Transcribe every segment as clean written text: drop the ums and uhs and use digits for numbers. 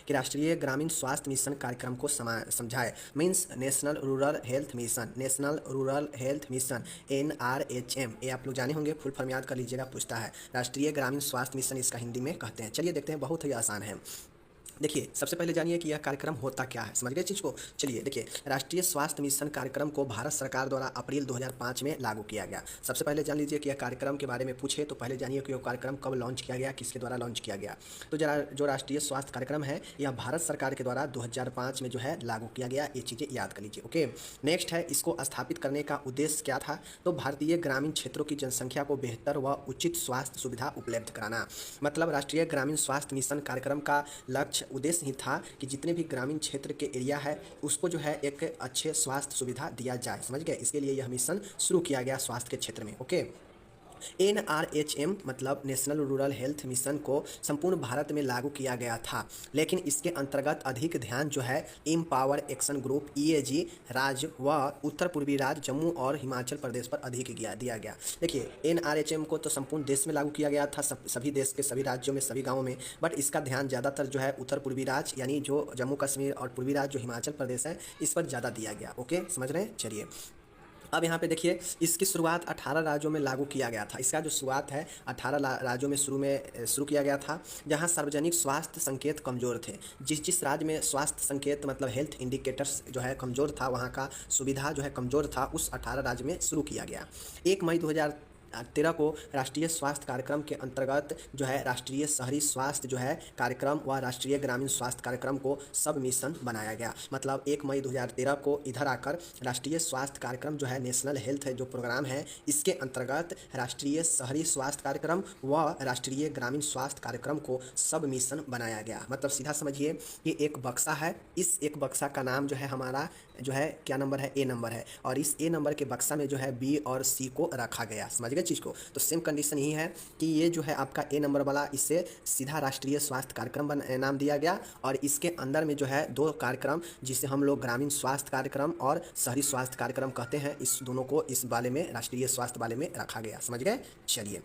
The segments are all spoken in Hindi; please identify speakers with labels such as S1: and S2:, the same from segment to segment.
S1: कि राष्ट्रीय ग्रामीण स्वास्थ्य मिशन कार्यक्रम को समझाए। Means national rural health mission, national rural health mission NRHM, ये आप लोग जाने होंगे, फुल फॉर्म याद कर लीजिएगा, पूछता है। राष्ट्रीय ग्रामीण स्वास्थ्य मिशन इसका हिंदी में कहते हैं। चलिए देखते हैं, बहुत ही आसान है। देखिए सबसे पहले जानिए कि यह कार्यक्रम होता क्या है, समझ गए चीज़ को। चलिए देखिए, राष्ट्रीय स्वास्थ्य मिशन कार्यक्रम को भारत सरकार द्वारा अप्रैल 2005 में लागू किया गया। सबसे पहले जान लीजिए कि यह कार्यक्रम के बारे में पूछे तो पहले जानिए कि यह कार्यक्रम कब लॉन्च किया गया, किसके द्वारा लॉन्च किया गया। तो जरा जो राष्ट्रीय स्वास्थ्य कार्यक्रम है यह भारत सरकार के द्वारा 2005 में जो है लागू किया गया, ये चीज़ें याद कर लीजिए। ओके, नेक्स्ट है, इसको स्थापित करने का उद्देश्य क्या था। तो भारतीय ग्रामीण क्षेत्रों की जनसंख्या को बेहतर व उचित स्वास्थ्य सुविधा उपलब्ध कराना। मतलब राष्ट्रीय ग्रामीण स्वास्थ्य मिशन कार्यक्रम का लक्ष्य उद्देश्य ही था कि जितने भी ग्रामीण क्षेत्र के एरिया है उसको जो है एक अच्छे स्वास्थ्य सुविधा दिया जाए, समझ गए। इसके लिए यह मिशन शुरू किया गया स्वास्थ्य के क्षेत्र में। ओके, NRHM मतलब नेशनल रूरल हेल्थ मिशन को संपूर्ण भारत में लागू किया गया था, लेकिन इसके अंतर्गत अधिक ध्यान जो है एम्पावर एक्शन ग्रुप EAG राज्य व उत्तर पूर्वी राज्य जम्मू और हिमाचल प्रदेश पर अधिक दिया गया। देखिए NRHM को तो संपूर्ण देश में लागू किया गया था, सभी देश के सभी राज्यों में, सभी गाँवों में, बट इसका ध्यान ज़्यादातर जो है उत्तर पूर्वी राज्य यानी जो जम्मू कश्मीर और पूर्वी राज्य जो हिमाचल प्रदेश है इस पर ज़्यादा दिया गया। ओके, समझ रहे हैं। चलिए अब यहाँ पे देखिए, इसकी शुरुआत 18 राज्यों में लागू किया गया था। इसका जो शुरुआत है 18 राज्यों में शुरू किया गया था, जहाँ सार्वजनिक स्वास्थ्य संकेत कमज़ोर थे। जिस राज्य में स्वास्थ्य संकेत मतलब हेल्थ इंडिकेटर्स जो है कमज़ोर था, वहाँ का सुविधा जो है कमज़ोर था, उस 18 राज्य में शुरू किया गया। 1 मई 2013 को राष्ट्रीय स्वास्थ्य कार्यक्रम के अंतर्गत जो है राष्ट्रीय शहरी स्वास्थ्य जो है कार्यक्रम व राष्ट्रीय ग्रामीण स्वास्थ्य कार्यक्रम को सब मिशन बनाया गया। मतलब 1 मई 2013 को इधर आकर राष्ट्रीय स्वास्थ्य कार्यक्रम जो है नेशनल हेल्थ है जो प्रोग्राम है, इसके अंतर्गत राष्ट्रीय शहरी स्वास्थ्य कार्यक्रम व राष्ट्रीय ग्रामीण स्वास्थ्य कार्यक्रम को सब मिशन बनाया गया। मतलब सीधा समझिए कि एक बक्सा है, इस एक बक्सा का नाम जो है हमारा जो है क्या नंबर है, A नंबर है, और इस A नंबर के बक्सा में जो है B और C को रखा गया, समझ चीज़ को। तो सेम कंडीशन यही है कि ये जो है आपका A नंबर वाला, इसे सीधा राष्ट्रीय स्वास्थ्य कार्यक्रम नाम दिया गया, और इसके अंदर में जो है 2 कार्यक्रम जिसे हम लोग ग्रामीण स्वास्थ्य कार्यक्रम और शहरी स्वास्थ्य कार्यक्रम कहते हैं, इस दोनों को इस वाले में राष्ट्रीय स्वास्थ्य वाले में रखा गया, समझ गए। चलिए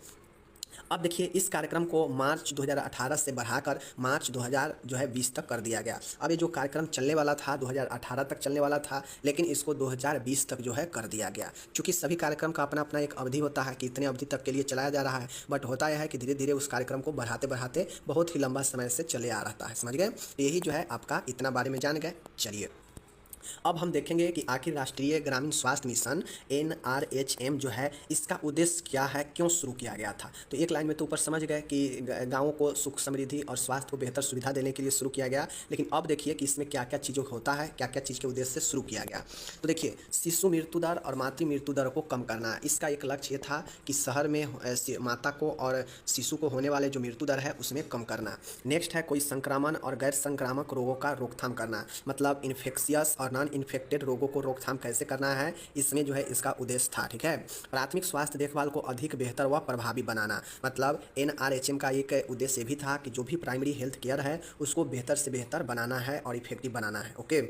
S1: अब देखिए, इस कार्यक्रम को मार्च 2018 से बढ़ाकर मार्च 2020 तक कर दिया गया। अब ये जो कार्यक्रम चलने वाला था 2018 तक चलने वाला था, लेकिन इसको 2020 तक जो है कर दिया गया। क्योंकि सभी कार्यक्रम का अपना अपना एक अवधि होता है कि इतने अवधि तक के लिए चलाया जा रहा है, बट होता यह है कि धीरे धीरे उस कार्यक्रम को बढ़ाते बढ़ाते बहुत ही लंबा समय से चले आ रहा है, समझ गए। यही जो है आपका इतना बारे में जान गए। चलिए अब हम देखेंगे कि आखिर राष्ट्रीय ग्रामीण स्वास्थ्य मिशन NRHM जो है इसका उद्देश्य क्या है, क्यों शुरू किया गया था। तो एक लाइन में तो ऊपर समझ गए कि गाँवों को सुख समृद्धि और स्वास्थ्य को बेहतर सुविधा देने के लिए शुरू किया गया, लेकिन अब देखिए कि इसमें क्या क्या चीज़ों होता है, क्या क्या चीज़ के उद्देश्य से शुरू किया गया। तो देखिए, शिशु मृत्यु दर और मातृ मृत्यु दर को कम करना, इसका एक लक्ष्य ये था कि शहर में माता को और शिशु को होने वाले जो मृत्यु दर है उसमें कम करना। नेक्स्ट है, कोई संक्रमण और गैर संक्रामक रोगों का रोकथाम करना, मतलब इन्फेक्शियस और नॉन इन्फेक्टेड रोगों को रोकथाम कैसे करना है, इसमें जो है इसका उद्देश्य था। ठीक है, प्राथमिक स्वास्थ्य देखभाल को अधिक बेहतर व प्रभावी बनाना, मतलब NRHM का एक उद्देश्य भी था कि जो भी प्राइमरी हेल्थ केयर है उसको बेहतर से बेहतर बनाना है और इफेक्टिव बनाना है। ओके,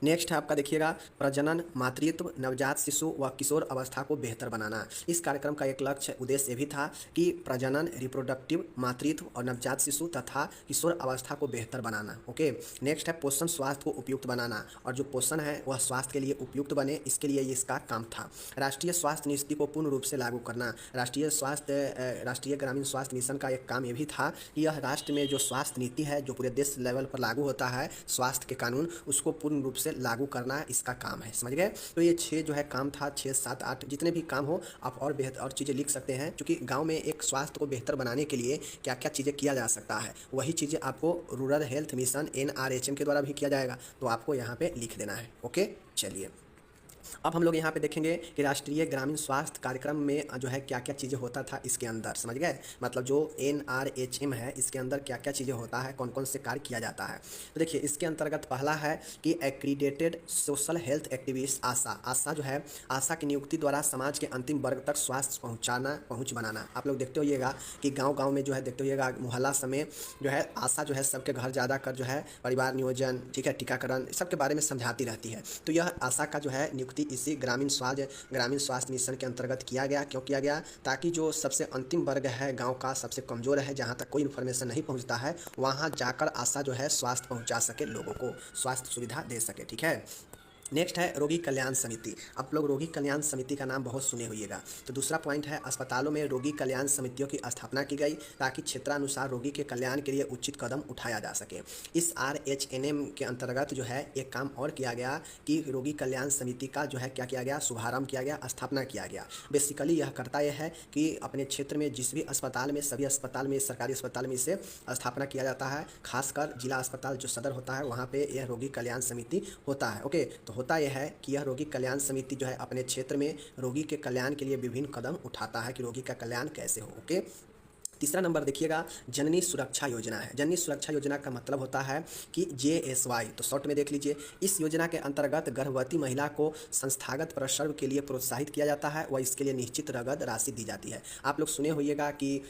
S1: नेक्स्ट है आपका देखिएगा, प्रजनन, मातृत्व, नवजात शिशु व किशोर अवस्था को बेहतर बनाना। इस कार्यक्रम का एक लक्ष्य उद्देश्य भी था कि प्रजनन, रिप्रोडक्टिव, मातृत्व और नवजात शिशु तथा किशोर अवस्था को बेहतर बनाना। ओके, नेक्स्ट है पोषण, स्वास्थ्य को उपयुक्त बनाना, और जो पोषण है वह स्वास्थ्य के लिए उपयुक्त बने, इसके लिए इसका काम था। राष्ट्रीय स्वास्थ्य नीति को पूर्ण रूप से लागू करना, राष्ट्रीय ग्रामीण स्वास्थ्य मिशन का एक काम ये भी था कि यह राष्ट्र में जो स्वास्थ्य नीति है जो पूरे देश लेवल पर लागू होता है, स्वास्थ्य के कानून, उसको पूर्ण रूप से लागू करना इसका काम है, समझ गए। तो ये 6 जो है काम था, 6, 7, 8 जितने भी काम हो आप और बेहतर और चीज़ें लिख सकते हैं, क्योंकि गांव में एक स्वास्थ्य को बेहतर बनाने के लिए क्या क्या चीज़ें किया जा सकता है, वही चीज़ें आपको रूरल हेल्थ मिशन NRHM के द्वारा भी किया जाएगा, तो आपको यहाँ पे लिख देना है। ओके, चलिए अब हम लोग यहाँ पे देखेंगे कि राष्ट्रीय ग्रामीण स्वास्थ्य कार्यक्रम में जो है क्या क्या चीज़ें होता था इसके अंदर, समझ गए। मतलब जो NRHM है इसके अंदर क्या क्या चीज़ें होता है, कौन कौन से कार्य किया जाता है। तो देखिए, इसके अंतर्गत पहला है कि एक्रीडेटेड सोशल हेल्थ एक्टिविस्ट आशा जो है, आशा की नियुक्ति द्वारा समाज के अंतिम वर्ग तक स्वास्थ्य पहुँच बनाना। आप लोग देखते होइएगा कि गाँव में जो है देखते होइएगा मोहल्ला समय जो है आशा जो है सबके घर ज़्यादा कर जो है परिवार नियोजन, ठीक है, टीकाकरण सबके बारे में समझाती रहती है। तो यह आशा का जो है नियुक्ति इसी ग्रामीण स्वास्थ्य मिशन के अंतर्गत किया गया। क्यों किया गया? ताकि जो सबसे अंतिम वर्ग है गांव का, सबसे कमज़ोर है, जहां तक कोई इन्फॉर्मेशन नहीं पहुंचता है, वहां जाकर आशा जो है स्वास्थ्य पहुंचा सके, लोगों को स्वास्थ्य सुविधा दे सके। ठीक है। नेक्स्ट है रोगी कल्याण समिति। आप लोग रोगी कल्याण समिति का नाम बहुत सुने होइएगा। तो दूसरा पॉइंट है, अस्पतालों में रोगी कल्याण समितियों की स्थापना की गई ताकि क्षेत्रानुसार रोगी के कल्याण के लिए उचित कदम उठाया जा सके। इस RHNM के अंतर्गत जो है एक काम और किया गया कि रोगी कल्याण समिति का जो है क्या किया गया, शुभारंभ किया गया, स्थापना किया गया। बेसिकली यह करता यह है कि अपने क्षेत्र में जिस भी अस्पताल में, सभी अस्पताल में, सरकारी अस्पताल में इसे स्थापना किया जाता है। खासकर जिला अस्पताल जो सदर होता है वहाँ पे यह रोगी कल्याण समिति होता है। ओके, तो होता यह है कि यह रोगी कल्याण समिति जो है अपने क्षेत्र में रोगी के कल्याण के लिए विभिन्न कदम उठाता है कि रोगी का कल्याण कैसे हो। ओके। तीसरा नंबर देखिएगा, जननी सुरक्षा योजना है। जननी सुरक्षा योजना का मतलब होता है कि JSY, तो शॉर्ट में देख लीजिए। इस योजना के अंतर्गत गर्भवती महिला को संस्थागत प्रसव के लिए प्रोत्साहित किया जाता है व इसके लिए निश्चित नगद राशि दी जाती है। आप लोग सुने होइएगा कि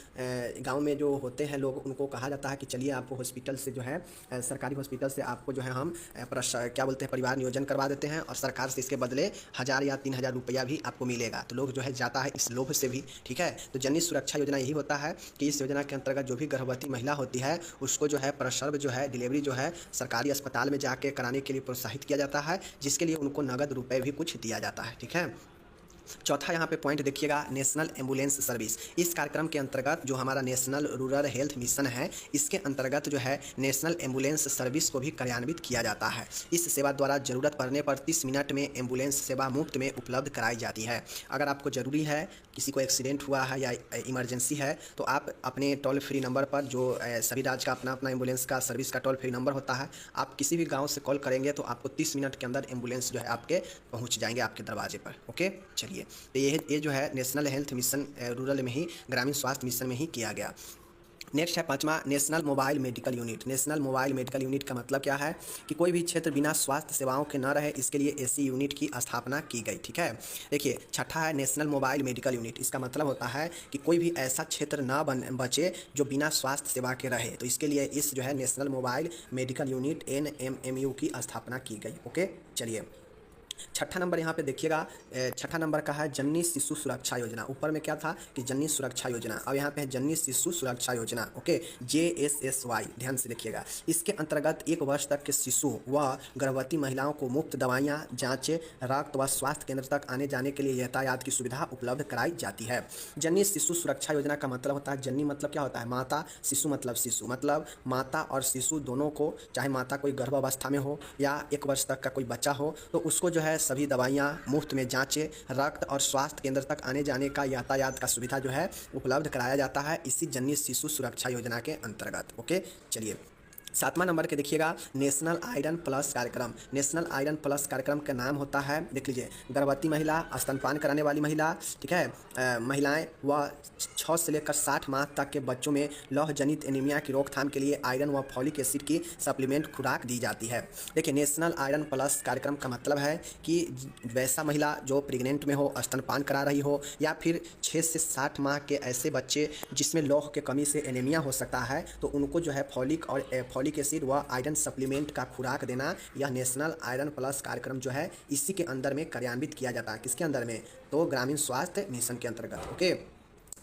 S1: गांव में जो होते हैं लोग, उनको कहा जाता है कि चलिए आपको हॉस्पिटल से जो है, सरकारी हॉस्पिटल से आपको जो है हम क्या बोलते हैं, परिवार नियोजन करवा देते हैं और सरकार से इसके बदले 1000 या 3000 रुपया भी आपको मिलेगा। तो लोग जो है जाता है इस लोभ से भी। ठीक है। तो जननी सुरक्षा योजना यही होता है कि इस योजना के अंतर्गत जो भी गर्भवती महिला होती है उसको जो है प्रसव जो है, डिलीवरी जो है सरकारी अस्पताल में जाके कराने के लिए प्रोत्साहित किया जाता है, जिसके लिए उनको नगद रुपए भी कुछ दिया जाता है। ठीक है। चौथा यहाँ पे पॉइंट देखिएगा, नेशनल एम्बुलेंस सर्विस। इस कार्यक्रम के अंतर्गत जो हमारा नेशनल रूरल हेल्थ मिशन है, इसके अंतर्गत जो है नेशनल एम्बुलेंस सर्विस को भी कार्यान्वित किया जाता है। इस सेवा द्वारा जरूरत पड़ने पर 30 मिनट में एम्बुलेंस सेवा मुफ्त में उपलब्ध कराई जाती है। अगर आपको ज़रूरी है, किसी को एक्सीडेंट हुआ है या इमरजेंसी है, तो आप अपने टोल फ्री नंबर पर, जो सभी राज्य का अपना अपना एम्बुलेंस का सर्विस का टोल फ्री नंबर होता है, आप किसी भी गाँव से कॉल करेंगे तो आपको 30 मिनट के अंदर एम्बुलेंस जो है आपके पहुँच जाएंगे आपके दरवाजे पर। ओके, चलिए। तो ये जो है नेशनल हेल्थ मिशन रूरल में ही, ग्रामीण स्वास्थ्य मिशन में ही किया गया। नेक्स्ट है पांचवा, national mobile medical unit. National mobile medical unit का मतलब क्या है कि कोई भी क्षेत्र बिना स्वास्थ्य सेवाओं के न रहे, इसके लिए ऐसी यूनिट की स्थापना की गई। ठीक है। देखिए, छठा है नेशनल मोबाइल मेडिकल यूनिट। इसका मतलब होता है कि कोई भी ऐसा क्षेत्र ना बचे जो बिना स्वास्थ्य सेवा के रहे, तो इसके लिए इस जो है national mobile medical unit NMMU की स्थापना की गई। ओके, चलिए। छठा नंबर यहाँ पे देखिएगा, छठा नंबर का है जननी शिशु सुरक्षा योजना। ऊपर में क्या था कि जननी सुरक्षा योजना, अब यहाँ पे है जननी शिशु सुरक्षा योजना। ओके, JSSY, ध्यान से देखिएगा। इसके अंतर्गत 1 वर्ष तक के शिशु व गर्भवती महिलाओं को मुफ्त दवाइयाँ, जांचें, रक्त व स्वास्थ्य केंद्र तक आने जाने के लिए यातायात की सुविधा उपलब्ध कराई जाती है। जननी शिशु सुरक्षा योजना का मतलब होता है, जननी मतलब क्या होता है, माता, शिशु मतलब माता और शिशु दोनों को, चाहे माता कोई गर्भावस्था में हो या 1 वर्ष तक का कोई बच्चा हो, तो उसको जो है सभी दवाइयाँ मुफ्त में, जांचें, रक्त और स्वास्थ्य केंद्र तक आने जाने का यातायात का सुविधा जो है उपलब्ध कराया जाता है इसी जननी शिशु सुरक्षा योजना के अंतर्गत। ओके, चलिए। 7वां नंबर के देखिएगा, नेशनल आयरन प्लस कार्यक्रम। नेशनल आयरन प्लस कार्यक्रम का नाम होता है, देख लीजिए, गर्भवती महिला, स्तनपान कराने वाली महिला, ठीक है, महिलाएं व 6 से लेकर 60 माह तक के बच्चों में लौह जनित एनीमिया की रोकथाम के लिए आयरन व फॉलिक एसिड की सप्लीमेंट खुराक दी जाती है। देखिए, नेशनल आयरन प्लस कार्यक्रम का मतलब है कि वैसा महिला जो प्रेग्नेंट में हो, स्तनपान करा रही हो, या फिर 6 से 60 माह के ऐसे बच्चे जिसमें लौह के कमी से एनीमिया हो सकता है, तो उनको जो है फॉलिक एसिड व आयरन सप्लीमेंट का खुराक देना, यह नेशनल आयरन प्लस कार्यक्रम जो है इसी के अंदर में कार्यान्वित किया जाता है। किसके अंदर में? तो ग्रामीण स्वास्थ्य मिशन के अंतर्गत। ओके,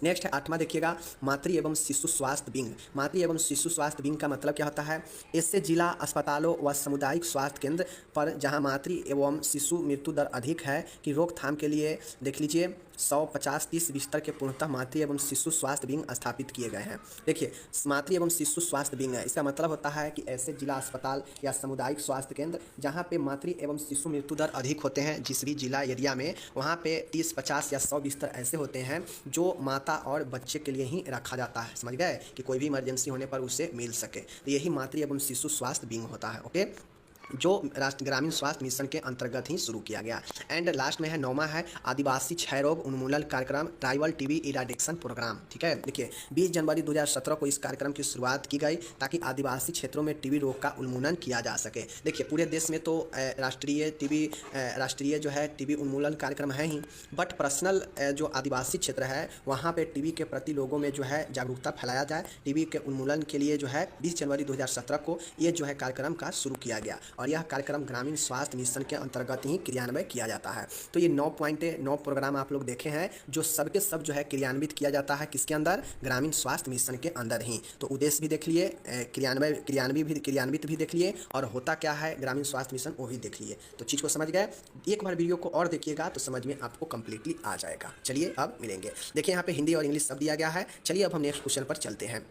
S1: नेक्स्ट है 8वां देखिएगा, मातृ एवं शिशु स्वास्थ्य विंग। मातृ एवं शिशु स्वास्थ्य विंग का मतलब क्या होता है, इससे जिला अस्पतालों व सामुदायिक स्वास्थ्य केंद्र पर जहां मातृ एवं शिशु मृत्यु दर अधिक है की रोकथाम के लिए, देख लीजिए, 150-30 बिस्तर के पूर्णतः मातृ एवं शिशु स्वास्थ्य विंग स्थापित किए गए हैं। देखिए, मातृ एवं शिशु स्वास्थ्य विंग है, इसका मतलब होता है कि ऐसे जिला अस्पताल या सामुदायिक स्वास्थ्य केंद्र जहाँ पे मातृ एवं शिशु मृत्यु दर अधिक होते हैं, जिस भी जिला एरिया में, वहाँ पे 30, 50 या 100 बिस्तर ऐसे होते हैं जो माता और बच्चे के लिए ही रखा जाता है। समझ गए, कि कोई भी इमरजेंसी होने पर उसे मिल सके, तो यही मातृ एवं शिशु स्वास्थ्य विंग होता है। ओके, जो राष्ट्रीय ग्रामीण स्वास्थ्य मिशन के अंतर्गत ही शुरू किया गया। एंड लास्ट में है 9वां है आदिवासी क्षय रोग उन्मूलन कार्यक्रम, ट्राइबल टीबी इराडिक्शन प्रोग्राम। ठीक है, देखिए, 20 जनवरी 2017 को इस कार्यक्रम की शुरुआत की गई ताकि आदिवासी क्षेत्रों में टीबी रोग का उन्मूलन किया जा सके। देखिए, पूरे देश में तो राष्ट्रीय जो है टीबी उन्मूलन कार्यक्रम है ही, बट पर्सनल जो आदिवासी क्षेत्र है वहाँ पर टीबी के प्रति लोगों में जो है जागरूकता फैलाया जाए, टीबी के उन्मूलन के लिए जो है 20 जनवरी 2017 को ये जो है कार्यक्रम का शुरू किया गया। और यह कार्यक्रम ग्रामीण स्वास्थ्य मिशन के अंतर्गत ही क्रियान्वयन किया जाता है। तो ये 9 पॉइंट 9 प्रोग्राम आप लोग देखे हैं जो सब के सब जो है क्रियान्वित किया जाता है किसके अंदर, ग्रामीण स्वास्थ्य मिशन के अंदर ही। तो उद्देश्य भी देख लिए, क्रियान्वित भी देख लिए, और होता क्या है ग्रामीण स्वास्थ्य मिशन वो भी देख लिए। तो चीज़ को समझ गए। एक बार वीडियो को और देखिएगा तो समझ में आपको कंप्लीटली आ जाएगा। चलिए अब मिलेंगे। देखिए यहाँ पे हिंदी और इंग्लिश सब दिया गया है। चलिए अब हम नेक्स्ट क्वेश्चन पर चलते हैं।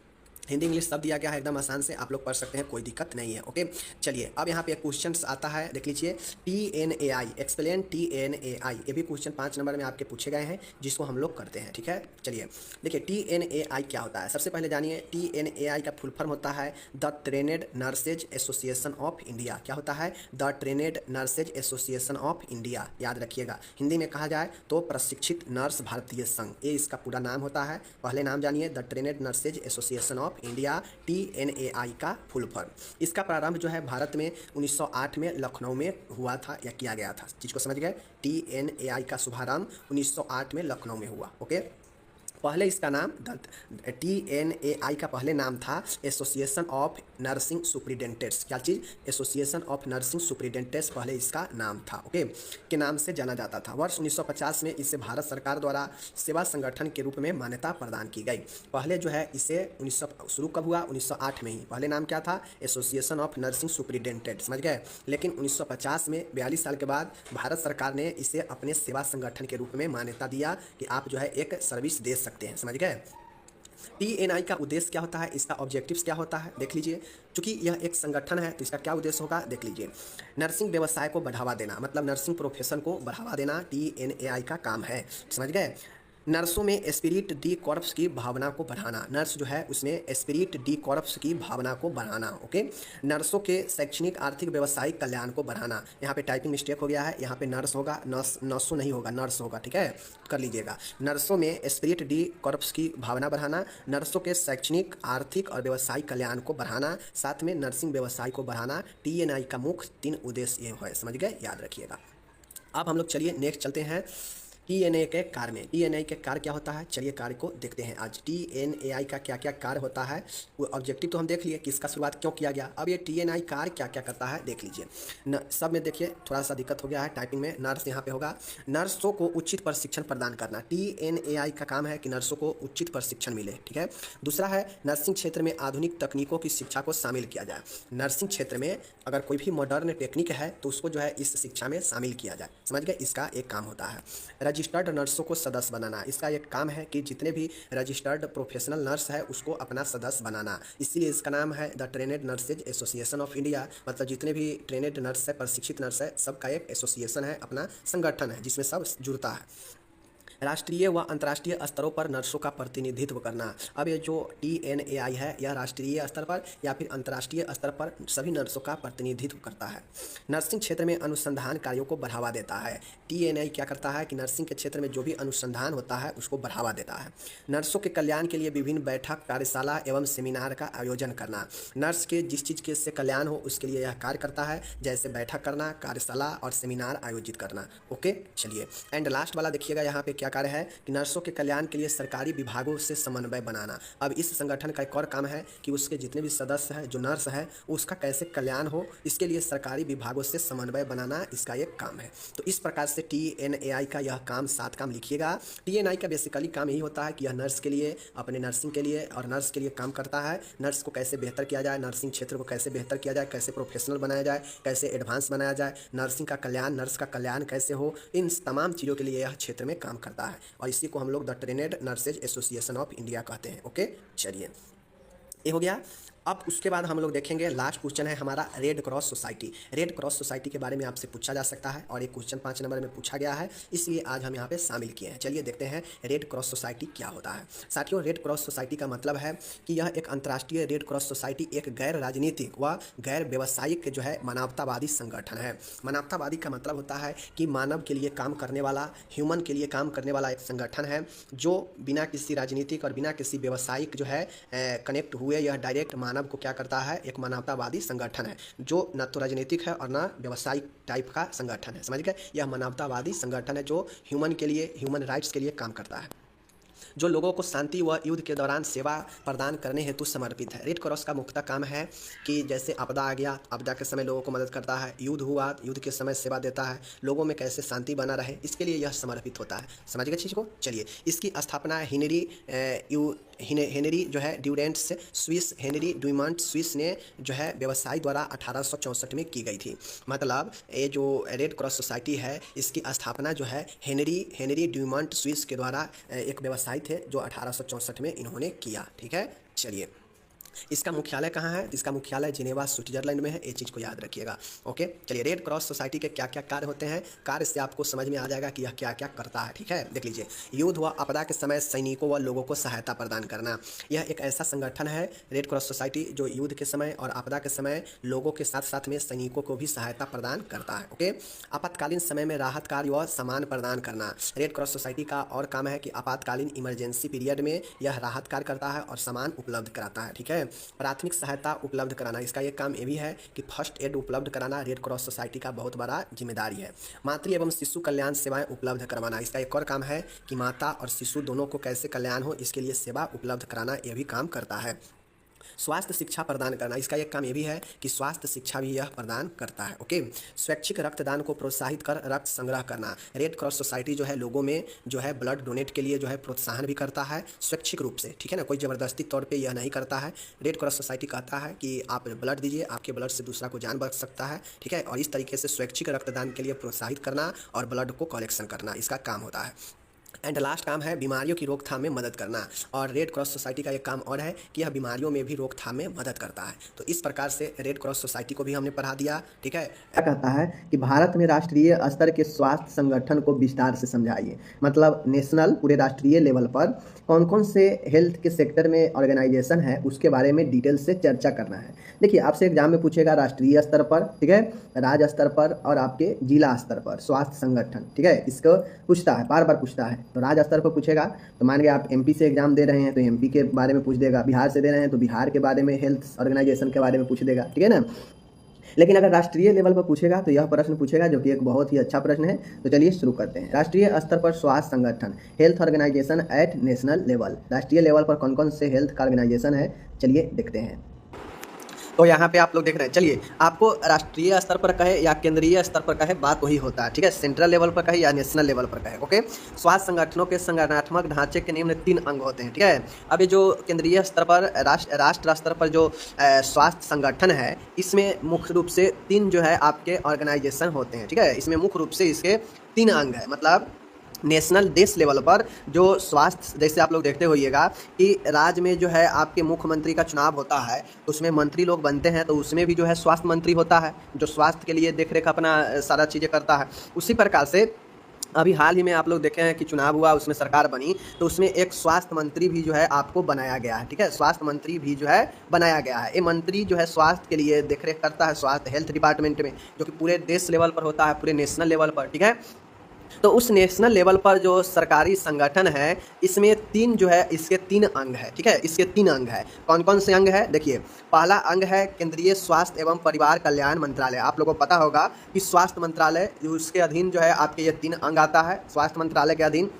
S1: हिंदी इंग्लिश सब दिया गया है, एकदम आसान से आप लोग पढ़ सकते हैं, कोई दिक्कत नहीं है। ओके चलिए अब यहाँ पे एक क्वेश्चन आता है, देख लीजिए। TNAI, एक्सप्लेन TNAI, ये भी क्वेश्चन 5 नंबर में आपके पूछे गए हैं जिसको हम लोग करते हैं। ठीक है चलिए देखिए TNAI क्या होता है। सबसे पहले जानिए TNAI का फुल फॉर्म होता है the trained nurses association of India. क्या होता है, the trained nurses association of India. याद रखिएगा, हिंदी में कहा जाए तो प्रशिक्षित नर्स भारतीय संघ, ये इसका पूरा नाम होता है। पहले नाम जानिए, the trained nurses association of India, TNAI का फुल फॉर्म। इसका प्रारंभ जो है भारत में 1908 में लखनऊ में हुआ था या किया गया था। चीज़ को समझ गए। TNAI का शुभारंभ 1908 में लखनऊ में हुआ। ओके पहले इसका नाम TNAI का पहले नाम था एसोसिएशन ऑफ नर्सिंग सुप्रिटेंडेंट्स। क्या चीज़, एसोसिएशन ऑफ नर्सिंग सुप्रिटेंडेंट्स पहले इसका नाम था। ओके के नाम से जाना जाता था। वर्ष 1950 में इसे भारत सरकार द्वारा सेवा संगठन के रूप में मान्यता प्रदान की गई। पहले जो है इसे 1900 शुरू कब हुआ, 1908 में ही। पहले नाम क्या था, एसोसिएशन ऑफ नर्सिंग सुप्रिटेंडेंट्स, समझ गए। लेकिन 1950 में 42 साल के बाद भारत सरकार ने इसे अपने सेवा संगठन के रूप में मान्यता दिया कि आप जो है एक सर्विस दे सकते हैं, समझ गए। TNAI का उद्देश्य क्या होता है, इसका ऑब्जेक्टिव्स क्या होता है, देख लीजिए। क्योंकि यह एक संगठन है तो इसका क्या उद्देश्य होगा, देख लीजिए। नर्सिंग व्यवसाय को बढ़ावा देना, मतलब नर्सिंग प्रोफेशन को बढ़ावा देना TNAI का काम है, समझ गए। नर्सों में स्पिरिट डी कॉर्प्स की भावना को बढ़ाना, नर्स जो है उसमें स्पिरिट डी कॉर्प्स की भावना को बढ़ाना। ओके नर्सों के शैक्षणिक आर्थिक व्यवसायिक कल्याण को बढ़ाना। यहाँ पे टाइपिंग मिस्टेक हो गया है, यहाँ पे नर्स होगा, नर्सों नहीं होगा, नर्स होगा, ठीक है, कर लीजिएगा। नर्सों में स्पिरिट डी कॉर्प्स की भावना बढ़ाना, नर्सों के शैक्षणिक आर्थिक और व्यवसायिक कल्याण को बढ़ाना, साथ में नर्सिंग व्यवसाय को बढ़ाना। TNAI का मुख्य 3 उद्देश्य ये है, समझ गए, याद रखिएगा। अब हम लोग चलिए नेक्स्ट चलते हैं TNAI के कार्य में। TNAI के कार्य क्या होता है, चलिए कार्य को देखते हैं आज। TNAI का क्या क्या कार्य होता है, वो ऑब्जेक्टिव तो हम देख लिए कि इसका शुरुआत क्यों किया गया। अब ये TNAI कार्य क्या क्या करता है देख लीजिए। सब में देखिए थोड़ा सा दिक्कत हो गया है टाइपिंग में, नर्स यहाँ पे होगा। नर्सों को उचित प्रशिक्षण प्रदान करना, TNAI का काम है कि नर्सों को उचित प्रशिक्षण मिले, ठीक है। दूसरा है नर्सिंग क्षेत्र में आधुनिक तकनीकों की शिक्षा को शामिल किया जाए। नर्सिंग क्षेत्र में अगर कोई भी मॉडर्न टेक्निक है तो उसको जो है इस शिक्षा में शामिल किया जाए, समझ गए, इसका एक काम होता है। रजिस्टर्ड नर्सों को सदस्य बनाना, इसका एक काम है कि जितने भी रजिस्टर्ड प्रोफेशनल नर्स है उसको अपना सदस्य बनाना, इसीलिए इसका नाम है the trained nurses association of India. मतलब जितने भी ट्रेनेड नर्स है, प्रशिक्षित नर्स है, सबका एक एसोसिएशन है, अपना संगठन है जिसमें सब जुड़ता है। राष्ट्रीय व अंतर्राष्ट्रीय स्तरों पर नर्सों का प्रतिनिधित्व करना। अब ये जो TNAI है यह राष्ट्रीय स्तर पर या फिर अंतर्राष्ट्रीय स्तर पर सभी नर्सों का प्रतिनिधित्व करता है। नर्सिंग क्षेत्र में अनुसंधान कार्यों को बढ़ावा देता है। TNAI क्या करता है कि नर्सिंग के क्षेत्र में जो भी अनुसंधान होता है उसको बढ़ावा देता है। नर्सों के कल्याण के लिए विभिन्न बैठक, कार्यशाला एवं सेमिनार का आयोजन करना। नर्स के जिस चीज़ के से कल्याण हो उसके लिए यह कार्य करता है, जैसे बैठक करना, कार्यशाला और सेमिनार आयोजित करना। ओके चलिए एंड लास्ट वाला देखिएगा, यहाँ पे क्या कार्य है कि नर्सों के कल्याण के लिए सरकारी विभागों से समन्वय बनाना। अब इस संगठन का एक और काम है कि उसके जितने भी सदस्य हैं, जो नर्स है, उसका कैसे कल्याण हो, इसके लिए सरकारी विभागों से समन्वय बनाना इसका एक काम है। तो इस प्रकार से TNAI का यह काम 7 काम लिखिएगा। TNAI का बेसिकली काम यही होता है कि यह नर्स के लिए, अपने नर्सिंग के लिए और नर्स के लिए काम करता है। नर्स को कैसे बेहतर किया जाए, नर्सिंग क्षेत्र को कैसे बेहतर किया जाए, कैसे प्रोफेशनल बनाया जाए, कैसे एडवांस बनाया जाए, नर्सिंग का कल्याण, नर्स का कल्याण कैसे हो, इन तमाम चीज़ों के लिए यह क्षेत्र में काम करता है और इसी को हम लोग the trained nurses association of India कहते हैं। ओके चलिए ये हो गया। अब उसके बाद हम लोग देखेंगे लास्ट क्वेश्चन है हमारा red cross society. Red cross society के बारे में आपसे पूछा जा सकता है और एक क्वेश्चन 5 नंबर में पूछा गया है, इसलिए आज हम यहाँ पे शामिल किए हैं। चलिए देखते हैं रेड क्रॉस सोसाइटी क्या होता है। साथियों रेड क्रॉस सोसाइटी का मतलब है कि यह एक अंतर्राष्ट्रीय रेड क्रॉस सोसाइटी एक गैर राजनीतिक व गैर व्यावसायिक जो है मानवतावादी संगठन है। मानवतावादी का मतलब होता है कि मानव के लिए काम करने वाला, ह्यूमन के लिए काम करने वाला एक संगठन है जो बिना किसी राजनीतिक और बिना किसी व्यावसायिक जो है कनेक्ट हुए यह डायरेक्ट मानव को क्या करता है, एक मानवतावादी संगठन है जो न तो राजनीतिक है और न व्यावसायिक टाइप का संगठन है, समझ गए। यह मानवतावादी संगठन है जो ह्यूमन के लिए, ह्यूमन राइट्स के लिए काम करता है। जो लोगों को शांति व युद्ध के दौरान सेवा प्रदान करने हेतु समर्पित है। रेड क्रॉस का मुख्य काम है कि जैसे आपदा आ गया, आपदा के समय लोगों को मदद करता है, युद्ध हुआ, युद्ध के समय सेवा देता है, लोगों में कैसे शांति बना रहे, इसके लिए यह समर्पित होता है। समझ गए चीज़ को? चलिए, इसकी स्थापना हेनरी जो है ड्यूरेंट्स स्विस, हेनरी ड्यूमंट स्विस ने जो है व्यवसायी द्वारा 1864 में की गई थी। मतलब ये जो रेड क्रॉस सोसाइटी है इसकी स्थापना जो है हेनरी ड्यूमंट स्विस के द्वारा एक व्यवसायी थे जो 1864 में इन्होंने किया। ठीक है, चलिए, इसका मुख्यालय कहाँ है? इसका मुख्यालय जिनेवा स्विट्जरलैंड में है, ये चीज़ को याद रखिएगा। ओके, चलिए, रेड क्रॉस सोसाइटी के क्या क्या कार्य होते हैं, कार्य से आपको समझ में आ जाएगा कि यह क्या क्या करता है। ठीक है, देख लीजिए, युद्ध व आपदा के समय सैनिकों व लोगों को सहायता प्रदान करना। यह एक ऐसा संगठन है रेड क्रॉस सोसाइटी जो युद्ध के समय और आपदा के समय लोगों के साथ साथ में सैनिकों को भी सहायता प्रदान करता है। ओके, आपातकालीन समय में राहत कार्य व सामान प्रदान करना। रेड क्रॉस सोसाइटी का और काम है कि आपातकालीन इमरजेंसी पीरियड में यह राहत कार्य करता है और सामान उपलब्ध कराता है। ठीक है, प्राथमिक सहायता उपलब्ध कराना, इसका एक काम ये भी है कि फर्स्ट एड उपलब्ध कराना रेड क्रॉस सोसाइटी का बहुत बड़ा जिम्मेदारी है। मातृ एवं शिशु कल्याण सेवाएं उपलब्ध करवाना, इसका एक और काम है कि माता और शिशु दोनों को कैसे कल्याण हो इसके लिए सेवा उपलब्ध कराना, यह भी काम करता है। स्वास्थ्य शिक्षा प्रदान करना, इसका एक काम ये भी है कि स्वास्थ्य शिक्षा भी यह प्रदान करता है। ओके, स्वैच्छिक रक्तदान को प्रोत्साहित कर रक्त संग्रह करना। रेड क्रॉस सोसाइटी जो है लोगों में जो है ब्लड डोनेट के लिए जो है प्रोत्साहन भी करता है स्वैच्छिक रूप से। ठीक है ना, कोई ज़बरदस्ती तौर पे यह नहीं करता है। रेड क्रॉस सोसाइटी कहता है कि आप ब्लड दीजिए, आपके ब्लड से दूसरा को जान बच सकता है। ठीक है, और इस तरीके से स्वैच्छिक रक्तदान के लिए प्रोत्साहित करना और ब्लड को कलेक्शन करना, इसका काम होता है। एंड लास्ट काम है बीमारियों की रोकथाम में मदद करना, और रेड क्रॉस सोसाइटी का एक काम और है कि यह बीमारियों में भी रोकथाम में मदद करता है। तो इस प्रकार से रेड क्रॉस सोसाइटी को भी हमने पढ़ा दिया। ठीक है,
S2: क्या कहता है कि भारत में राष्ट्रीय स्तर के स्वास्थ्य संगठन को विस्तार से समझाइए। मतलब नेशनल, पूरे राष्ट्रीय लेवल पर कौन कौन से हेल्थ के सेक्टर में ऑर्गेनाइजेशन है उसके बारे में डिटेल से चर्चा करना है। देखिए, आपसे एग्जाम में पूछेगा राष्ट्रीय स्तर पर, ठीक है, राज्य स्तर पर और आपके जिला स्तर पर स्वास्थ्य संगठन। ठीक है, इसको पूछता है, बार बार पूछता है। तो राज्य स्तर पर पूछेगा तो मान के आप एमपी से एग्जाम दे रहे हैं तो एमपी के बारे में पूछ देगा, बिहार से दे रहे हैं तो बिहार के बारे में हेल्थ ऑर्गेनाइजेशन के बारे में पूछ देगा। ठीक है ना, लेकिन अगर राष्ट्रीय लेवल पर पूछेगा तो यह प्रश्न पूछेगा, जो कि एक बहुत ही अच्छा प्रश्न है। तो चलिए शुरू करते हैं। राष्ट्रीय स्तर पर स्वास्थ्य संगठन, health organisation at national level. राष्ट्रीय लेवल पर कौन कौन से हेल्थ का ऑर्गेनाइजेशन है, चलिए देखते हैं।
S1: तो यहाँ पे आप लोग देख रहे हैं। चलिए, आपको राष्ट्रीय स्तर पर कहे या केंद्रीय स्तर पर कहे, बात वही होता है। ठीक है, सेंट्रल लेवल पर कहे या नेशनल लेवल पर कहे। ओके, स्वास्थ्य संगठनों के संगठनात्मक ढांचे के निम्न 3 अंग होते हैं। ठीक है, अब ये जो केंद्रीय स्तर पर राष्ट्र स्तर पर जो स्वास्थ्य संगठन है, इसमें मुख्य रूप से 3 जो है आपके ऑर्गेनाइजेशन होते हैं। ठीक है, इसमें मुख्य रूप से इसके 3 अंग है। मतलब नेशनल, देश लेवल पर जो स्वास्थ्य, जैसे आप लोग देखते होइएगा कि राज्य में जो है आपके मुख्यमंत्री का चुनाव होता है तो उसमें मंत्री लोग बनते हैं, तो उसमें भी जो है स्वास्थ्य मंत्री होता है जो स्वास्थ्य के लिए देख रेख अपना सारा चीज़ें करता है। उसी प्रकार से अभी हाल ही में आप लोग देखे हैं कि चुनाव हुआ, उसमें सरकार बनी, तो उसमें एक स्वास्थ्य मंत्री भी जो है आपको बनाया गया है। ठीक है, स्वास्थ्य मंत्री भी जो है बनाया गया है। ये मंत्री जो है स्वास्थ्य के लिए देखरेख करता है, स्वास्थ्य हेल्थ डिपार्टमेंट में, जो कि पूरे देश लेवल पर होता है, पूरे नेशनल लेवल पर। ठीक है, तो उस नेशनल लेवल पर जो सरकारी संगठन है, इसमें 3 जो है इसके 3 अंग है। ठीक है, इसके 3 अंग है। कौन कौन से अंग है? देखिए, पहला अंग है केंद्रीय स्वास्थ्य एवं परिवार कल्याण मंत्रालय। आप लोगों को पता होगा कि स्वास्थ्य मंत्रालय, उसके अधीन जो है आपके ये 3 अंग आता है स्वास्थ्य मंत्रालय के अधीन।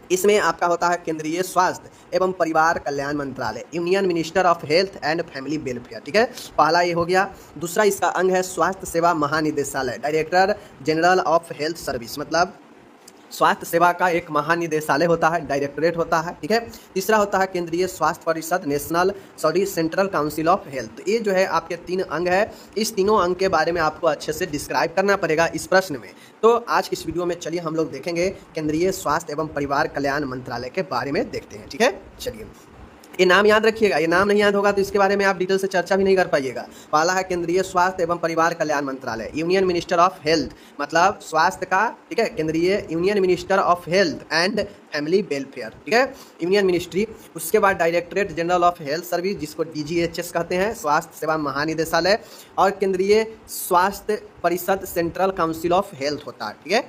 S1: इसमें आपका होता है केंद्रीय स्वास्थ्य एवं परिवार कल्याण मंत्रालय, union minister of health and family welfare. ठीक है, पहला ये हो गया। दूसरा इसका अंग है स्वास्थ्य सेवा महानिदेशालय, director general of health service. मतलब स्वास्थ्य सेवा का एक महानिदेशालय होता है, डायरेक्टरेट होता है। ठीक है, तीसरा होता है केंद्रीय स्वास्थ्य परिषद, सेंट्रल काउंसिल ऑफ हेल्थ। तो ये जो है आपके 3 अंग है। इस तीनों अंग के बारे में आपको अच्छे से डिस्क्राइब करना पड़ेगा इस प्रश्न में। तो आज की इस वीडियो में चलिए हम लोग देखेंगे केंद्रीय स्वास्थ्य एवं परिवार कल्याण मंत्रालय के बारे में देखते हैं। ठीक है, चलिए, ये नाम याद रखिएगा, ये नाम नहीं याद होगा तो इसके बारे में आप डिटेल से चर्चा भी नहीं कर पाइएगा। पहला है केंद्रीय स्वास्थ्य एवं परिवार कल्याण मंत्रालय, यूनियन मिनिस्टर ऑफ हेल्थ, मतलब स्वास्थ्य का। ठीक है, केंद्रीय union minister of health and family welfare. ठीक है, यूनियन मिनिस्ट्री। उसके बाद directorate general of health service, जिसको DGHS कहते हैं, स्वास्थ्य सेवा महानिदेशालय। और केंद्रीय स्वास्थ्य परिषद, सेंट्रल काउंसिल ऑफ हेल्थ होता है। ठीक है,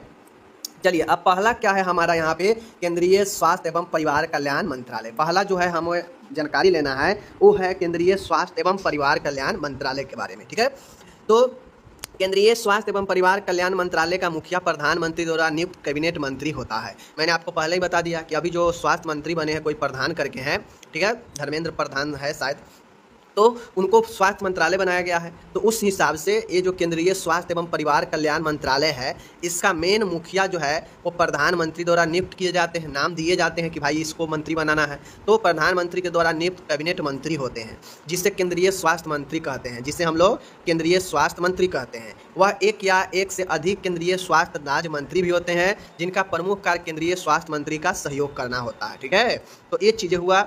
S1: चलिए, अब पहला क्या है हमारा यहाँ पे, केंद्रीय स्वास्थ्य एवं परिवार कल्याण मंत्रालय। पहला जो है हमें जानकारी लेना है वो है केंद्रीय स्वास्थ्य एवं परिवार कल्याण मंत्रालय के बारे में। ठीक है, तो केंद्रीय स्वास्थ्य एवं परिवार कल्याण मंत्रालय का मुखिया प्रधानमंत्री द्वारा नियुक्त कैबिनेट मंत्री होता है। मैंने आपको पहले ही बता दिया कि अभी जो स्वास्थ्य मंत्री बने हैं कोई प्रधान करके हैं, ठीक है, धर्मेंद्र प्रधान है शायद, तो उनको स्वास्थ्य मंत्रालय बनाया गया है। तो उस हिसाब से ये जो केंद्रीय स्वास्थ्य एवं परिवार कल्याण मंत्रालय है, इसका मेन मुखिया जो है वो प्रधानमंत्री द्वारा नियुक्त किए जाते हैं, नाम दिए जाते हैं कि भाई इसको मंत्री बनाना है, तो प्रधानमंत्री के द्वारा नियुक्त कैबिनेट मंत्री होते हैं, जिसे केंद्रीय स्वास्थ्य मंत्री कहते हैं, जिसे हम लोग केंद्रीय स्वास्थ्य मंत्री कहते हैं। वह एक या एक से अधिक केंद्रीय स्वास्थ्य राज्य मंत्री भी होते हैं, जिनका प्रमुख कार्य केंद्रीय स्वास्थ्य मंत्री का सहयोग करना होता है, ठीक है। तो ये चीज़ें हुआ।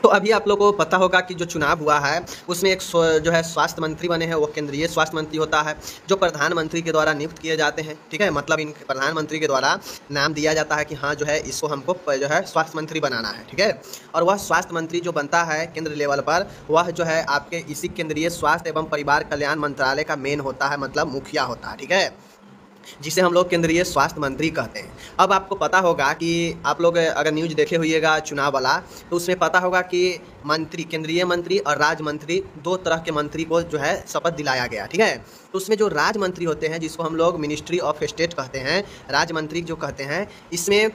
S1: तो अभी आप लोगों को पता होगा कि जो चुनाव हुआ है उसमें एक जो है स्वास्थ्य मंत्री बने हैं, वो केंद्रीय स्वास्थ्य मंत्री होता है, जो प्रधानमंत्री के द्वारा नियुक्त किए जाते हैं, ठीक है। मतलब इन प्रधानमंत्री के द्वारा नाम दिया जाता है कि हाँ जो है इसको हमको जो है स्वास्थ्य मंत्री बनाना है, ठीक है। और वह स्वास्थ्य मंत्री जो बनता है केंद्र लेवल पर, वह जो है आपके इसी केंद्रीय स्वास्थ्य एवं परिवार कल्याण मंत्रालय का मेन होता है, मतलब मुखिया होता है, ठीक है, जिसे हम लोग केंद्रीय स्वास्थ्य मंत्री कहते हैं। अब आपको पता होगा कि आप लोग अगर न्यूज़ देखे होइएगा चुनाव वाला, तो उसमें पता होगा कि मंत्री, केंद्रीय मंत्री और राज्य मंत्री, दो तरह के मंत्री को जो है शपथ दिलाया गया, ठीक है। तो उसमें जो राज्य मंत्री होते हैं, जिसको हम लोग मिनिस्ट्री ऑफ स्टेट कहते हैं, राज्य मंत्री जो कहते हैं, इसमें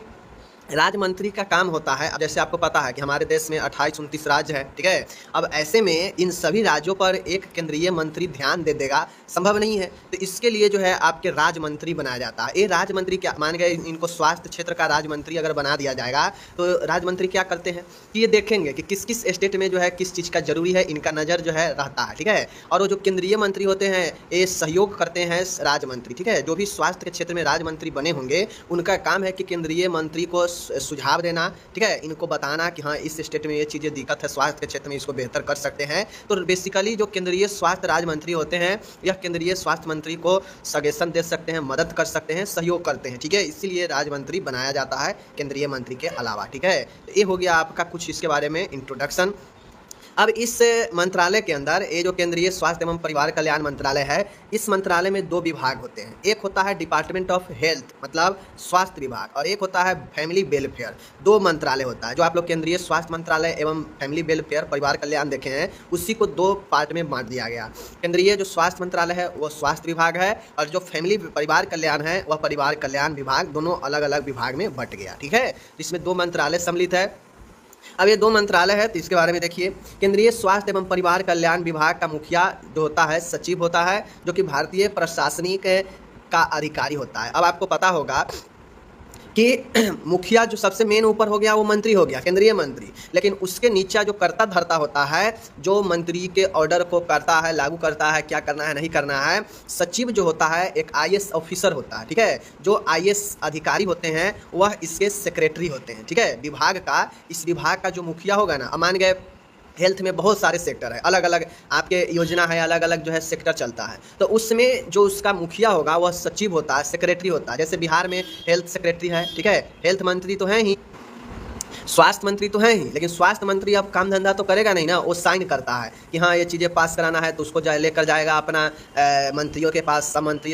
S1: राज्य मंत्री का काम होता है, जैसे आपको पता है कि हमारे देश में 28-29 राज्य है, ठीक है। अब ऐसे में इन सभी राज्यों पर एक केंद्रीय मंत्री ध्यान दे देगा संभव नहीं है, तो इसके लिए जो है आपके राज्य मंत्री बनाया जाता है। ये राज्य मंत्री क्या मान गए, इनको स्वास्थ्य क्षेत्र का राज्य मंत्री अगर बना दिया जाएगा, तो राज्य मंत्री क्या करते हैं कि ये देखेंगे कि किस किस स्टेट में जो है किस चीज़ का जरूरी है, इनका नज़र जो है रहता है, ठीक है। और वो जो केंद्रीय मंत्री होते हैं ये सहयोग करते हैं राज्य मंत्री, ठीक है। जो भी स्वास्थ्य के क्षेत्र में राज्य मंत्री बने होंगे, उनका काम है कि केंद्रीय मंत्री को सुझाव देना, ठीक है, इनको बताना कि हाँ इस स्टेट में ये चीज़ें दिक्कत है, स्वास्थ्य के क्षेत्र में इसको बेहतर कर सकते हैं। तो बेसिकली जो केंद्रीय स्वास्थ्य राज्य मंत्री होते हैं, यह केंद्रीय स्वास्थ्य मंत्री को सजेशन दे सकते हैं, मदद कर सकते हैं, सहयोग करते हैं, ठीक है। इसीलिए राज्य मंत्री बनाया जाता है केंद्रीय मंत्री के अलावा, ठीक है। तो ये हो गया आपका कुछ इसके बारे में इंट्रोडक्शन। अब इस मंत्रालय के अंदर ये जो केंद्रीय स्वास्थ्य एवं परिवार कल्याण मंत्रालय है, इस मंत्रालय में दो विभाग होते हैं। एक होता है डिपार्टमेंट ऑफ हेल्थ, मतलब स्वास्थ्य विभाग, और एक होता है फैमिली वेलफेयर। दो मंत्रालय होता है। जो आप लोग केंद्रीय स्वास्थ्य मंत्रालय एवं फैमिली वेलफेयर परिवार कल्याण देखे हैं, उसी को दो पार्ट में बांट दिया गया। केंद्रीय जो स्वास्थ्य मंत्रालय है वो स्वास्थ्य विभाग है, और जो फैमिली परिवार कल्याण है वह परिवार कल्याण विभाग, दोनों अलग अलग विभाग में बट गया, ठीक है। इसमें दो मंत्रालय सम्मिलित है। अब ये दो मंत्रालय है, तो इसके बारे में देखिए। केंद्रीय स्वास्थ्य एवं परिवार कल्याण विभाग का मुखिया जो होता है सचिव होता है, जो कि भारतीय प्रशासनिक का अधिकारी होता है। अब आपको पता होगा कि मुखिया जो सबसे मेन ऊपर हो गया वो मंत्री हो गया, केंद्रीय मंत्री, लेकिन उसके नीचे जो कर्ता धर्ता होता है, जो मंत्री के ऑर्डर को करता है, लागू करता है, क्या करना है नहीं करना है, सचिव जो होता है एक आईएएस ऑफिसर होता है, ठीक है। जो आईएएस अधिकारी होते हैं वह इसके सेक्रेटरी होते हैं, ठीक है। विभाग का, इस विभाग का जो मुखिया होगा ना, मान गए हेल्थ में बहुत सारे सेक्टर है, अलग अलग आपके योजना है, अलग अलग जो है सेक्टर चलता है, तो उसमें जो उसका मुखिया होगा वह सचिव होता है, सेक्रेटरी होता है। जैसे बिहार में हेल्थ सेक्रेटरी है, ठीक है, हेल्थ मंत्री तो है ही, स्वास्थ्य मंत्री तो है ही, लेकिन स्वास्थ्य मंत्री अब काम धंधा तो करेगा नहीं ना, वो साइन करता है कि हाँ ये चीज़ें पास कराना है, तो उसको लेकर जाएगा अपना मंत्रियों के पास, सब मंत्री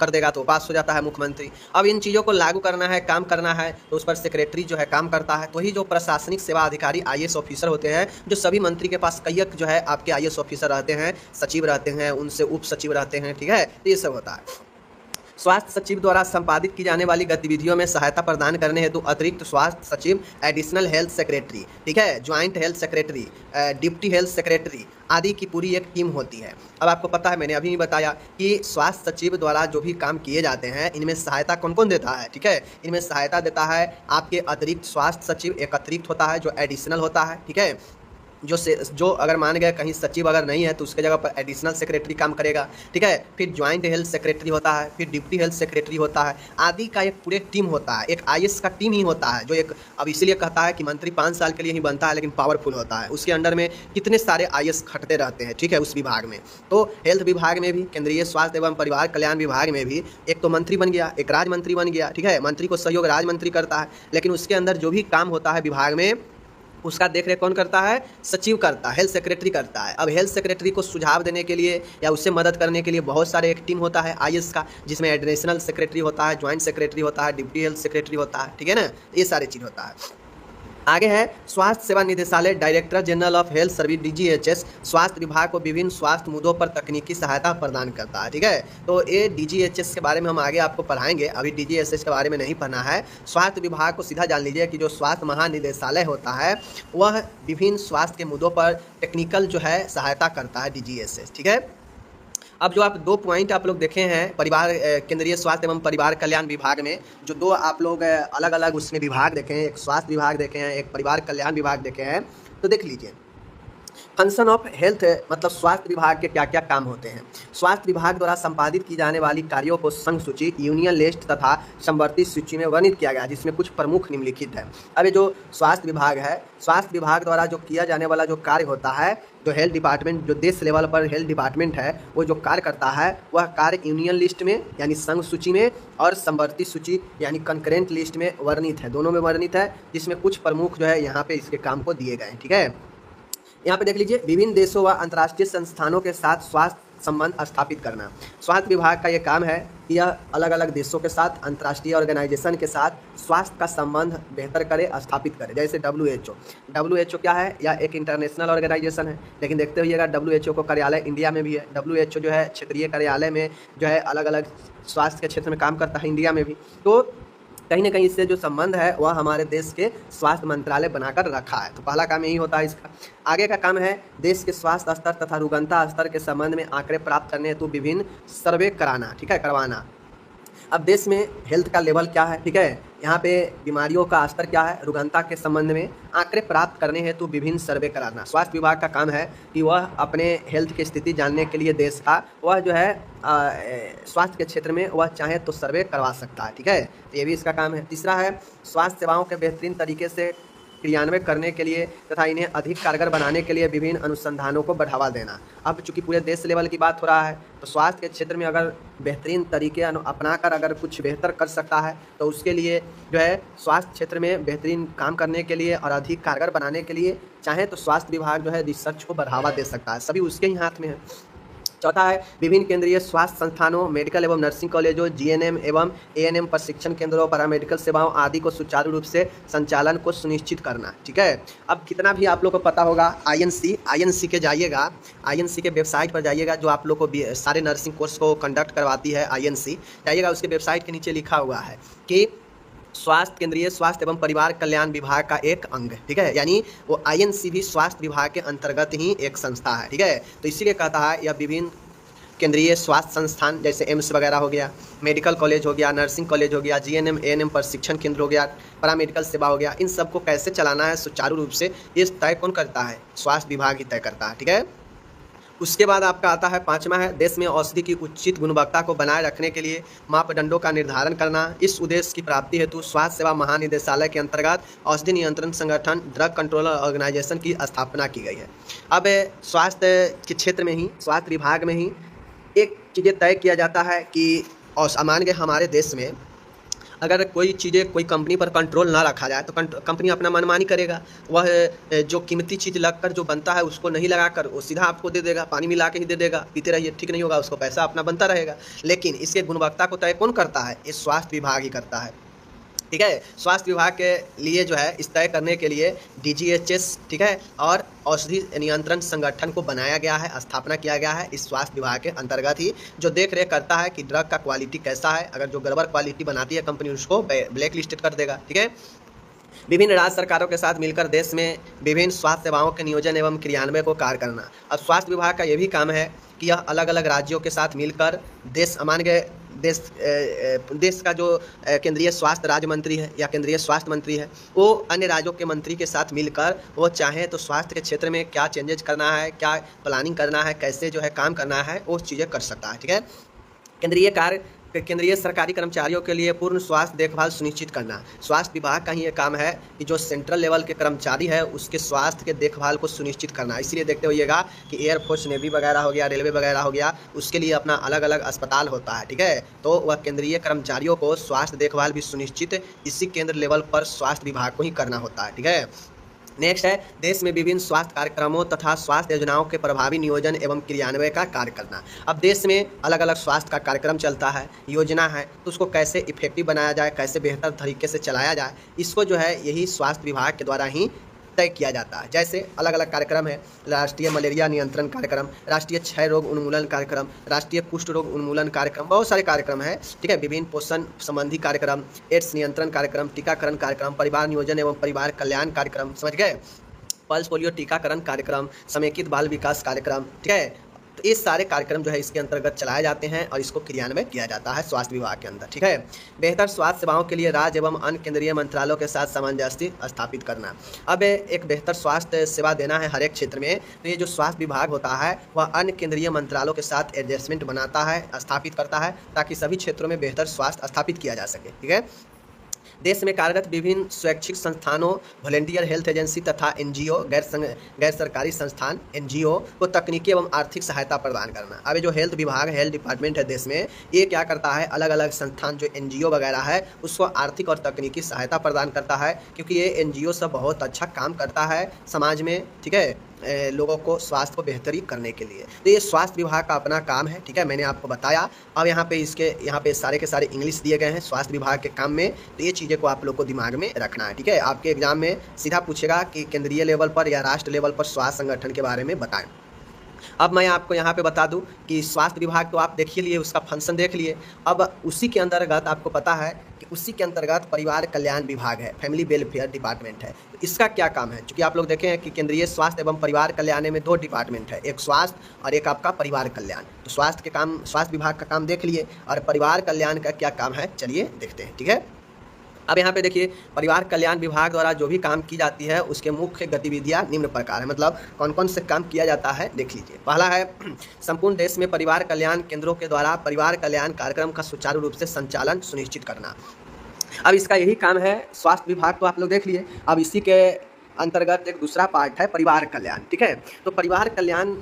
S1: कर देगा तो पास हो जाता है मुख्यमंत्री। अब इन चीज़ों को लागू करना है, काम करना है, तो उस पर सेक्रेटरी जो है काम करता है। तो ही जो प्रशासनिक सेवा अधिकारी आईएएस ऑफिसर होते हैं, जो सभी मंत्री के पास कई जो है आपके आईएएस ऑफिसर रहते हैं, सचिव रहते हैं, उनसे उप सचिव रहते हैं, ठीक है। तो ये सब होता है। स्वास्थ्य सचिव द्वारा संपादित की जाने वाली गतिविधियों में सहायता प्रदान करने हेतु अतिरिक्त स्वास्थ्य सचिव, एडिशनल हेल्थ सेक्रेटरी, ठीक है, joint health secretary, deputy health secretary आदि की पूरी एक टीम होती है। अब आपको पता है, मैंने अभी भी बताया कि स्वास्थ्य सचिव द्वारा जो भी काम किए जाते हैं, इनमें सहायता कौन कौन देता है, ठीक है। इनमें सहायता देता है आपके अतिरिक्त स्वास्थ्य सचिव, एक अतिरिक्त होता है जो एडिशनल होता है, ठीक है। जो अगर मान गए कहीं सचिव अगर नहीं है तो उसके जगह पर एडिशनल सेक्रेटरी काम करेगा, ठीक है। फिर ज्वाइंट हेल्थ सेक्रेटरी होता है, फिर डिप्टी हेल्थ सेक्रेटरी होता है, आदि का एक पूरे टीम होता है। एक आईएएस का टीम ही होता है, जो एक, अब इसीलिए कहता है कि मंत्री 5 साल के लिए ही बनता है, लेकिन पावरफुल होता है। उसके अंडर में कितने सारे आईएएस खटते रहते हैं, ठीक है, उस विभाग में। तो हेल्थ विभाग में भी, केंद्रीय स्वास्थ्य एवं परिवार कल्याण विभाग में भी एक तो मंत्री बन गया, एक राज्य मंत्री बन गया, ठीक है। मंत्री को सहयोग राज्य मंत्री करता है, लेकिन उसके अंदर जो भी काम होता है विभाग में, उसका देखरेख कौन करता है, सचिव करता है, हेल्थ सेक्रेटरी करता है। अब हेल्थ सेक्रेटरी को सुझाव देने के लिए या उससे मदद करने के लिए बहुत सारे एक टीम होता है आईएएस का, जिसमें एडिशनल सेक्रेटरी होता है, ज्वाइंट सेक्रेटरी होता है, डिप्टी हेल्थ सेक्रेटरी होता है, ठीक है ना, ये सारी चीज़ होता है।
S2: आगे है स्वास्थ्य सेवा निदेशालय, director general of health service DGHS, स्वास्थ्य विभाग को विभिन्न स्वास्थ्य मुद्दों पर तकनीकी सहायता प्रदान करता है। ठीक है, तो ये डीजीएचएस के बारे में हम आगे आपको पढ़ाएंगे, अभी डीजीएचएस के बारे में नहीं पढ़ना है। स्वास्थ्य विभाग को सीधा जान लीजिए कि जो स्वास्थ्य महानिदेशालय होता है वह विभिन्न स्वास्थ्य के मुद्दों पर टेक्निकल जो है सहायता करता है डीजीएचएस। ठीक है, अब जो आप 2 पॉइंट आप लोग देखे हैं परिवार केंद्रीय स्वास्थ्य एवं परिवार कल्याण विभाग में, जो 2 आप लोग अलग अलग उसमें विभाग देखे हैं, एक स्वास्थ्य विभाग देखे हैं, एक परिवार कल्याण विभाग देखे हैं, तो देख लीजिए फंक्शन ऑफ हेल्थ मतलब स्वास्थ्य विभाग के क्या क्या काम होते हैं। स्वास्थ्य विभाग द्वारा संपादित की जाने वाली कार्यों को संघ सूची, यूनियन लिस्ट तथा समवर्ती सूची में वर्णित किया गया है, जिसमें कुछ प्रमुख निम्नलिखित है। अब ये जो स्वास्थ्य विभाग है, स्वास्थ्य विभाग द्वारा जो किया जाने वाला जो कार्य होता है, जो हेल्थ डिपार्टमेंट, जो देश लेवल पर हेल्थ डिपार्टमेंट है वो जो कार्य करता है वह कार्य यूनियन लिस्ट में यानी संघ सूची में और समवर्ती सूची यानी कंकरेंट लिस्ट में वर्णित है, दोनों में वर्णित है, जिसमें कुछ प्रमुख जो है यहाँ पे इसके काम को दिए गए हैं। ठीक है, यहाँ पे देख लीजिए विभिन्न देशों व अंतर्राष्ट्रीय संस्थानों के साथ स्वास्थ्य संबंध स्थापित करना। स्वास्थ्य विभाग का ये काम है कि यह अलग अलग देशों के साथ, अंतर्राष्ट्रीय ऑर्गेनाइजेशन के साथ स्वास्थ्य का संबंध बेहतर करे, स्थापित करे। जैसे WHO क्या है, यह एक इंटरनेशनल ऑर्गेनाइजेशन है, लेकिन देखते हुइएगा WHO को कार्यालय इंडिया में भी है। WHO जो है क्षेत्रीय कार्यालय में जो है अलग अलग स्वास्थ्य के क्षेत्र में काम करता है, इंडिया में भी। तो कहीं ना कहीं इससे जो संबंध है वह हमारे देश के स्वास्थ्य मंत्रालय बनाकर रखा है। तो पहला काम यही होता है इसका। आगे का काम है देश के स्वास्थ्य स्तर तथा रुग्णता स्तर के संबंध में आंकड़े प्राप्त करने हेतु विभिन्न सर्वे कराना। ठीक है, करवाना। अब देश में हेल्थ का लेवल क्या है, ठीक है, यहाँ पे बीमारियों का स्तर क्या है, रुग्णता के संबंध में आंकड़े प्राप्त करने हेतु विभिन्न सर्वे कराना। स्वास्थ्य विभाग का काम है कि वह अपने हेल्थ की स्थिति जानने के लिए देश का वह जो है स्वास्थ्य के क्षेत्र में वह चाहे तो सर्वे करवा सकता है। ठीक है, तो ये भी इसका काम है। तीसरा है स्वास्थ्य सेवाओं के बेहतरीन तरीके से क्रियान्वयन करने के लिए तथा इन्हें अधिक कारगर बनाने के लिए विभिन्न अनुसंधानों को बढ़ावा देना। अब चूंकि पूरे देश लेवल की बात हो रहा है तो स्वास्थ्य के क्षेत्र में अगर बेहतरीन तरीके अपनाकर अगर कुछ बेहतर कर सकता है तो उसके लिए जो है स्वास्थ्य क्षेत्र में बेहतरीन काम करने के लिए और अधिक कारगर बनाने के लिए चाहे तो स्वास्थ्य विभाग जो है रिसर्च को बढ़ावा दे सकता है, सभी उसके ही हाथ में है। चौथा है विभिन्न केंद्रीय स्वास्थ्य संस्थानों, मेडिकल एवं नर्सिंग कॉलेजों, जीएनएम एवं एएनएम प्रशिक्षण केंद्रों, पैरामेडिकल सेवाओं आदि को सुचारू रूप से संचालन को सुनिश्चित करना। ठीक है, अब कितना भी आप लोग को पता होगा आईएनसी के जाइएगा, आईएनसी के वेबसाइट पर जाइएगा, जो आप लोग को सारे नर्सिंग कोर्स को कंडक्ट करवाती है आईएनसी, जाइएगा उसके वेबसाइट के नीचे लिखा हुआ है कि स्वास्थ्य केंद्रीय स्वास्थ्य एवं परिवार कल्याण विभाग का एक अंग है। ठीक है, यानी वो आईएनसी भी स्वास्थ्य विभाग के अंतर्गत ही एक संस्था है। ठीक है, तो इसीलिए कहता है यह विभिन्न केंद्रीय स्वास्थ्य संस्थान जैसे एम्स वगैरह हो गया, मेडिकल कॉलेज हो गया, नर्सिंग कॉलेज हो गया, जीएनएम एएनएम प्रशिक्षण केंद्र हो गया, पैरामेडिकल सेवा हो गया, इन सबको कैसे चलाना है सुचारू रूप से ये तय कौन करता है, स्वास्थ्य विभाग ही तय करता है। ठीक है, उसके बाद आपका आता है 5वां है देश में औषधि की उचित गुणवत्ता को बनाए रखने के लिए मापदंडों का निर्धारण करना। इस उद्देश्य की प्राप्ति हेतु स्वास्थ्य सेवा महानिदेशालय के अंतर्गत औषधि नियंत्रण संगठन ड्रग कंट्रोलर ऑर्गेनाइजेशन की स्थापना की गई है। अब स्वास्थ्य के क्षेत्र में ही, स्वास्थ्य विभाग में ही एक चीज़ें तय किया जाता है कि और सामान्य के हमारे देश में अगर कोई चीज़ें कोई कंपनी पर कंट्रोल ना रखा जाए तो कंपनी अपना मनमानी करेगा। वह जो कीमती चीज़ लगकर जो बनता है उसको नहीं लगाकर वो सीधा आपको दे देगा, पानी मिला के ही दे देगा, पीते रहिए, ठीक नहीं होगा, उसको पैसा अपना बनता रहेगा। लेकिन इसके गुणवत्ता को तय कौन करता है, ये स्वास्थ्य विभाग ही करता है। ठीक है, स्वास्थ्य विभाग के लिए जो है इस तय करने के लिए डीजीएचएस, ठीक है, और औषधि नियंत्रण संगठन को बनाया गया है, स्थापना किया गया है इस स्वास्थ्य विभाग के अंतर्गत ही, जो देख रेख करता है कि ड्रग का क्वालिटी कैसा है। अगर जो गड़बड़ क्वालिटी बनाती है कंपनी उसको ब्लैक लिस्टेड कर देगा। ठीक है, विभिन्न राज्य सरकारों के साथ मिलकर देश में विभिन्न स्वास्थ्य सेवाओं के नियोजन एवं क्रियान्वयन को कार्य करना। अब स्वास्थ्य विभाग का यह भी काम है कि यह अलग अलग राज्यों के साथ मिलकर देश का जो केंद्रीय स्वास्थ्य राज्य मंत्री है या केंद्रीय स्वास्थ्य मंत्री है वो अन्य राज्यों के मंत्री के साथ मिलकर वो चाहे तो स्वास्थ्य के क्षेत्र में क्या चेंजेज करना है, क्या प्लानिंग करना है, कैसे जो है काम करना है, वो चीज़ें कर सकता है। ठीक है, केंद्रीय सरकारी कर्मचारियों के लिए पूर्ण स्वास्थ्य देखभाल सुनिश्चित करना। स्वास्थ्य विभाग का ही ये काम है कि जो सेंट्रल लेवल के कर्मचारी है उसके स्वास्थ्य के देखभाल को सुनिश्चित करना। इसीलिए देखते होइएगा कि एयरफोर्स, नेवी वगैरह हो गया, रेलवे वगैरह हो गया, उसके लिए अपना अलग अलग अस्पताल होता है। ठीक है, तो वह केंद्रीय कर्मचारियों को स्वास्थ्य देखभाल भी सुनिश्चित इसी केंद्र लेवल पर स्वास्थ्य विभाग को ही करना होता है। ठीक है,
S1: नेक्स्ट है देश में विभिन्न स्वास्थ्य कार्यक्रमों तथा स्वास्थ्य योजनाओं के प्रभावी नियोजन एवं क्रियान्वयन का कार्य करना। अब देश में अलग अलग स्वास्थ्य का कार्यक्रम चलता है, योजना है, तो उसको कैसे इफेक्टिव बनाया जाए, कैसे बेहतर तरीके से चलाया जाए, इसको जो है यही स्वास्थ्य विभाग के द्वारा ही तय किया जाता है। जैसे अलग अलग कार्यक्रम है, राष्ट्रीय मलेरिया नियंत्रण कार्यक्रम, राष्ट्रीय क्षय रोग उन्मूलन कार्यक्रम, राष्ट्रीय कुष्ठ रोग उन्मूलन कार्यक्रम, बहुत सारे कार्यक्रम है, ठीक है। विभिन्न पोषण संबंधी कार्यक्रम, एड्स नियंत्रण कार्यक्रम, टीकाकरण कार्यक्रम, परिवार नियोजन एवं परिवार कल्याण कार्यक्रम, समझ गए, पल्स पोलियो टीकाकरण कार्यक्रम, समेकित बाल विकास कार्यक्रम, ठीक है। तो ये सारे कार्यक्रम जो है इसके अंतर्गत चलाए जाते हैं और इसको क्रियान्वयन किया जाता है स्वास्थ्य विभाग के अंदर, ठीक है। बेहतर स्वास्थ्य सेवाओं के लिए राज्य एवं अन्य केंद्रीय मंत्रालयों के साथ सामंजस्य स्थापित करना। अब एक बेहतर स्वास्थ्य सेवा देना है हर एक क्षेत्र में, तो ये जो स्वास्थ्य विभाग होता है वह अन्य केंद्रीय मंत्रालयों के साथ एडजस्टमेंट बनाता है, स्थापित करता है, ताकि सभी क्षेत्रों में बेहतर स्वास्थ्य स्थापित किया जा सके, ठीक है। देश में कार्यरत विभिन्न स्वैच्छिक संस्थानों, वॉलंटियर हेल्थ एजेंसी तथा एनजीओ, गैर सरकारी संस्थान एनजीओ को तकनीकी एवं आर्थिक सहायता प्रदान करना। अब ये जो हेल्थ विभाग, हेल्थ डिपार्टमेंट है देश में, ये क्या करता है, अलग अलग संस्थान जो एनजीओ वगैरह है उसको आर्थिक और तकनीकी सहायता प्रदान करता है, क्योंकि ये एनजीओ सब बहुत अच्छा काम करता है समाज में, ठीक है, लोगों को स्वास्थ्य को बेहतरी करने के लिए। तो ये स्वास्थ्य विभाग का अपना काम है, ठीक है, मैंने आपको बताया। अब यहाँ पे सारे के सारे इंग्लिश दिए गए हैं स्वास्थ्य विभाग के काम में, तो ये चीज़ें को आप लोग को दिमाग में रखना है, ठीक है। आपके एग्जाम में सीधा पूछेगा कि केंद्रीय लेवल पर या राष्ट्र लेवल पर स्वास्थ्य संगठन के बारे में बताएं। अब मैं आपको यहाँ पे बता दूं कि स्वास्थ्य विभाग तो आप देख ही लिए, उसका फंक्शन देख लिए। अब उसी के अंतर्गत आपको पता है कि उसी के अंतर्गत परिवार कल्याण विभाग है, फैमिली वेलफेयर डिपार्टमेंट है। तो इसका क्या काम है, क्योंकि आप लोग देखें हैं कि केंद्रीय स्वास्थ्य एवं परिवार कल्याण में 2 डिपार्टमेंट है, एक स्वास्थ्य और एक आपका परिवार कल्याण। तो स्वास्थ्य विभाग का काम देख लिए, और परिवार कल्याण का क्या काम है चलिए देखते हैं, ठीक है। अब यहाँ पे देखिए, परिवार कल्याण विभाग द्वारा जो भी काम की जाती है उसके मुख्य गतिविधियाँ निम्न प्रकार है, मतलब कौन कौन से काम किया जाता है देख लीजिए। पहला है संपूर्ण देश में परिवार कल्याण केंद्रों के द्वारा परिवार कल्याण कार्यक्रम का सुचारू रूप से संचालन सुनिश्चित करना। अब इसका यही काम है, स्वास्थ्य विभाग तो आप लोग देख लिए। अब इसी के अंतर्गत एक दूसरा पार्ट है परिवार कल्याण, ठीक है। तो परिवार कल्याण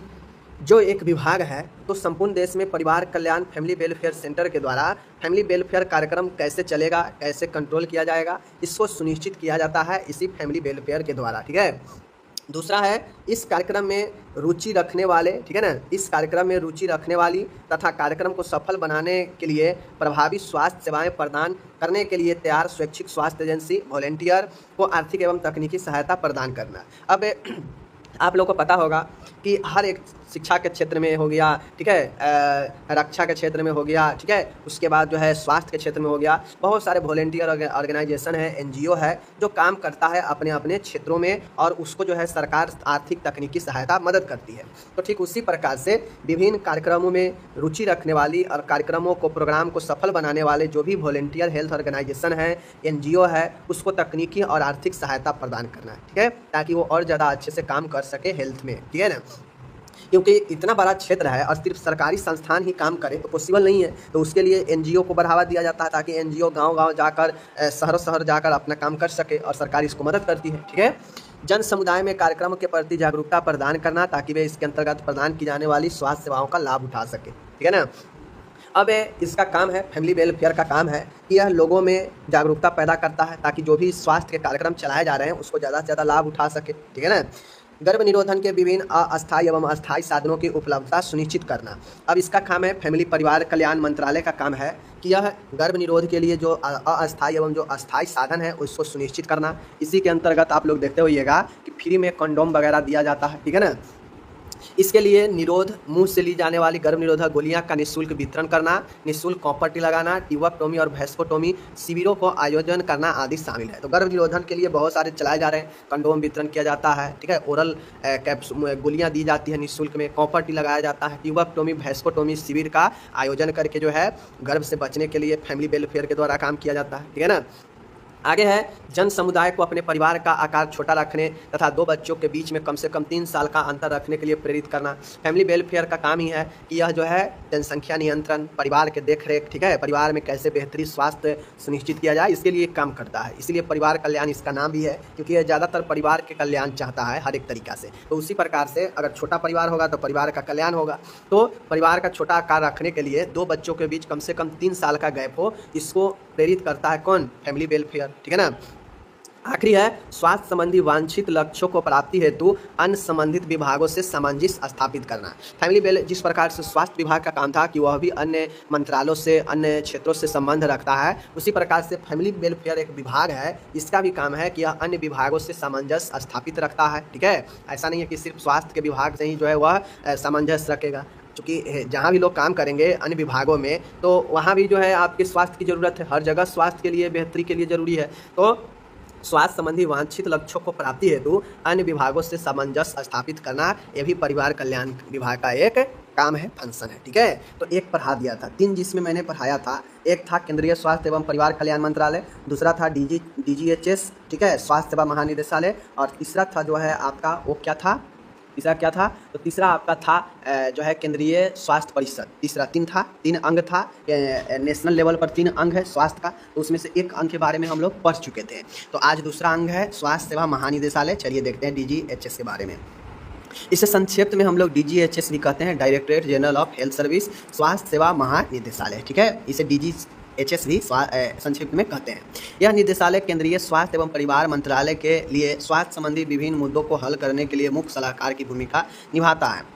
S1: जो एक विभाग है, तो संपूर्ण देश में परिवार कल्याण फैमिली वेलफेयर सेंटर के द्वारा फैमिली वेलफेयर कार्यक्रम कैसे चलेगा, कैसे कंट्रोल किया जाएगा, इसको सुनिश्चित किया जाता है इसी फैमिली वेलफेयर के द्वारा, ठीक है। दूसरा है इस कार्यक्रम में रुचि रखने वाले, ठीक है ना, इस कार्यक्रम में रुचि रखने वाली तथा कार्यक्रम को सफल बनाने के लिए प्रभावी स्वास्थ्य सेवाएं प्रदान करने के लिए तैयार स्वैच्छिक स्वास्थ्य एजेंसी वॉलंटियर को आर्थिक एवं तकनीकी सहायता प्रदान करना। अब आप लोगों को पता होगा कि हर एक शिक्षा के क्षेत्र में हो गया, ठीक है, रक्षा के क्षेत्र में हो गया, ठीक है, उसके बाद जो है स्वास्थ्य के क्षेत्र में हो गया, बहुत सारे वॉलंटियर ऑर्गेनाइजेशन है, एनजीओ है, जो काम करता है अपने अपने क्षेत्रों में, और उसको जो है सरकार आर्थिक तकनीकी सहायता मदद करती है। तो ठीक उसी प्रकार से विभिन्न कार्यक्रमों में रुचि रखने वाली और कार्यक्रमों को, प्रोग्राम को सफल बनाने वाले जो भी वॉलंटियर हेल्थ ऑर्गेनाइजेशन है, एनजीओ है, उसको तकनीकी और आर्थिक सहायता प्रदान करना है, ठीक है, ताकि वो और ज़्यादा अच्छे से काम कर सके हेल्थ में, ठीक है ना। क्योंकि इतना बड़ा क्षेत्र है और सिर्फ सरकारी संस्थान ही काम करे तो पॉसिबल नहीं है, तो उसके लिए एनजीओ को बढ़ावा दिया जाता है, ताकि एनजीओ गांव-गांव जाकर, शहर जाकर अपना काम कर सके, और सरकार इसको मदद करती है, ठीक है। जन समुदाय में कार्यक्रम के प्रति जागरूकता प्रदान करना, ताकि वे इसके अंतर्गत प्रदान की जाने वाली स्वास्थ्य सेवाओं का लाभ उठा सके, ठीक है ना। अब इसका काम है, फैमिली वेलफेयर का काम है कि यह लोगों में जागरूकता पैदा करता है, ताकि जो भी स्वास्थ्य के कार्यक्रम चलाए जा रहे हैं उसको ज़्यादा से ज़्यादा लाभ उठा सके, ठीक है ना। गर्भ निरोधन के विभिन्न अस्थायी एवं अस्थायी साधनों की उपलब्धता सुनिश्चित करना। अब इसका काम है, फैमिली परिवार कल्याण मंत्रालय का काम है कि यह गर्भ निरोध के लिए जो अस्थायी एवं जो अस्थायी साधन है उसको सुनिश्चित करना। इसी के अंतर्गत आप लोग देखते होइएगा कि फ्री में कंडोम वगैरह दिया जाता है, ठीक है ना। इसके लिए निरोध, मुंह से ली जाने वाली गर्भ निरोधक गोलियां का निःशुल्क वितरण करना, निःशुल्क कॉपर टी लगाना, ट्यूबेक्टोमी और वैस्कोटोमी शिविरों को आयोजन करना आदि शामिल है। तो गर्भ निरोधन के लिए बहुत सारे चलाए जा रहे हैं, कंडोम वितरण किया जाता है, ठीक है, ओरल गोलियां दी जाती है निःशुल्क में, कॉपर टी लगाया जाता है, ट्यूबेक्टोमी वैस्कोटोमी शिविर का आयोजन करके जो है गर्भ से बचने के लिए फैमिली वेलफेयर के द्वारा काम किया जाता है, ठीक है ना। आगे है जन समुदाय को अपने परिवार का आकार छोटा रखने तथा 2 बच्चों के बीच में कम से कम 3 साल का अंतर रखने के लिए प्रेरित करना। फैमिली वेलफेयर का काम ही है कि यह जो है जनसंख्या नियंत्रण, परिवार के देखरेख, ठीक है, परिवार में कैसे बेहतरीन स्वास्थ्य सुनिश्चित किया जाए, इसके लिए काम करता है। इसीलिए परिवार कल्याण इसका नाम भी है, क्योंकि यह ज़्यादातर परिवार के कल्याण चाहता है हर एक तरीका से। तो उसी प्रकार से अगर छोटा परिवार होगा तो परिवार का कल्याण होगा। तो परिवार का छोटा आकार रखने के लिए 2 बच्चों के बीच कम से कम 3 साल का गैप हो, इसको प्रेरित करता है कौन, फैमिली वेलफेयर, ठीक है ना।
S2: आखिरी है स्वास्थ्य संबंधी वांछित लक्ष्यों को प्राप्ति हेतु अन्य संबंधित विभागों से सामंजस्य स्थापित करना। फैमिली वेल जिस प्रकार से स्वास्थ्य विभाग का काम था कि वह भी अन्य मंत्रालयों से, अन्य क्षेत्रों से संबंध रखता है, उसी प्रकार से फैमिली वेलफेयर एक विभाग है, इसका भी काम है कि यह अन्य विभागों से सामंजस्य स्थापित रखता है। ठीक है, ऐसा नहीं है कि सिर्फ स्वास्थ्य के विभाग से ही जो है वह सामंजस्य रखेगा, क्योंकि जहाँ भी लोग काम करेंगे अन्य विभागों में, तो वहाँ भी जो है आपके स्वास्थ्य की ज़रूरत है। हर जगह स्वास्थ्य के लिए, बेहतरी के लिए ज़रूरी है। तो स्वास्थ्य संबंधी वांछित लक्ष्यों को प्राप्ति हेतु अन्य विभागों से सामंजस्य स्थापित करना, यह भी परिवार कल्याण विभाग का एक काम है, फंक्शन है। ठीक है, तो एक पढ़ा दिया था, 3 जिसमें मैंने पढ़ाया था, एक था केंद्रीय स्वास्थ्य एवं परिवार कल्याण मंत्रालय, दूसरा था DGHS, ठीक है, स्वास्थ्य सेवा महानिदेशालय, और तीसरा था जो है आपका वो क्या था, तीसरा क्या था, तो तीसरा आपका था जो है केंद्रीय स्वास्थ्य परिषद। तीसरा 3 अंग था, नेशनल लेवल पर 3 अंग है स्वास्थ्य का, तो उसमें से एक अंग के बारे में हम लोग पढ़ चुके थे। तो आज दूसरा अंग है स्वास्थ्य सेवा महानिदेशालय। चलिए देखते हैं DGHS के बारे में। इसे संक्षिप्त में हम लोग DGHS भी कहते हैं, directorate general of health service, स्वास्थ्य सेवा महानिदेशालय। ठीक है, इसे DGHS भी संक्षिप्त में कहते हैं। यह निदेशालय केंद्रीय स्वास्थ्य एवं परिवार मंत्रालय के लिए स्वास्थ्य संबंधी विभिन्न मुद्दों को हल करने के लिए मुख्य सलाहकार की भूमिका निभाता है।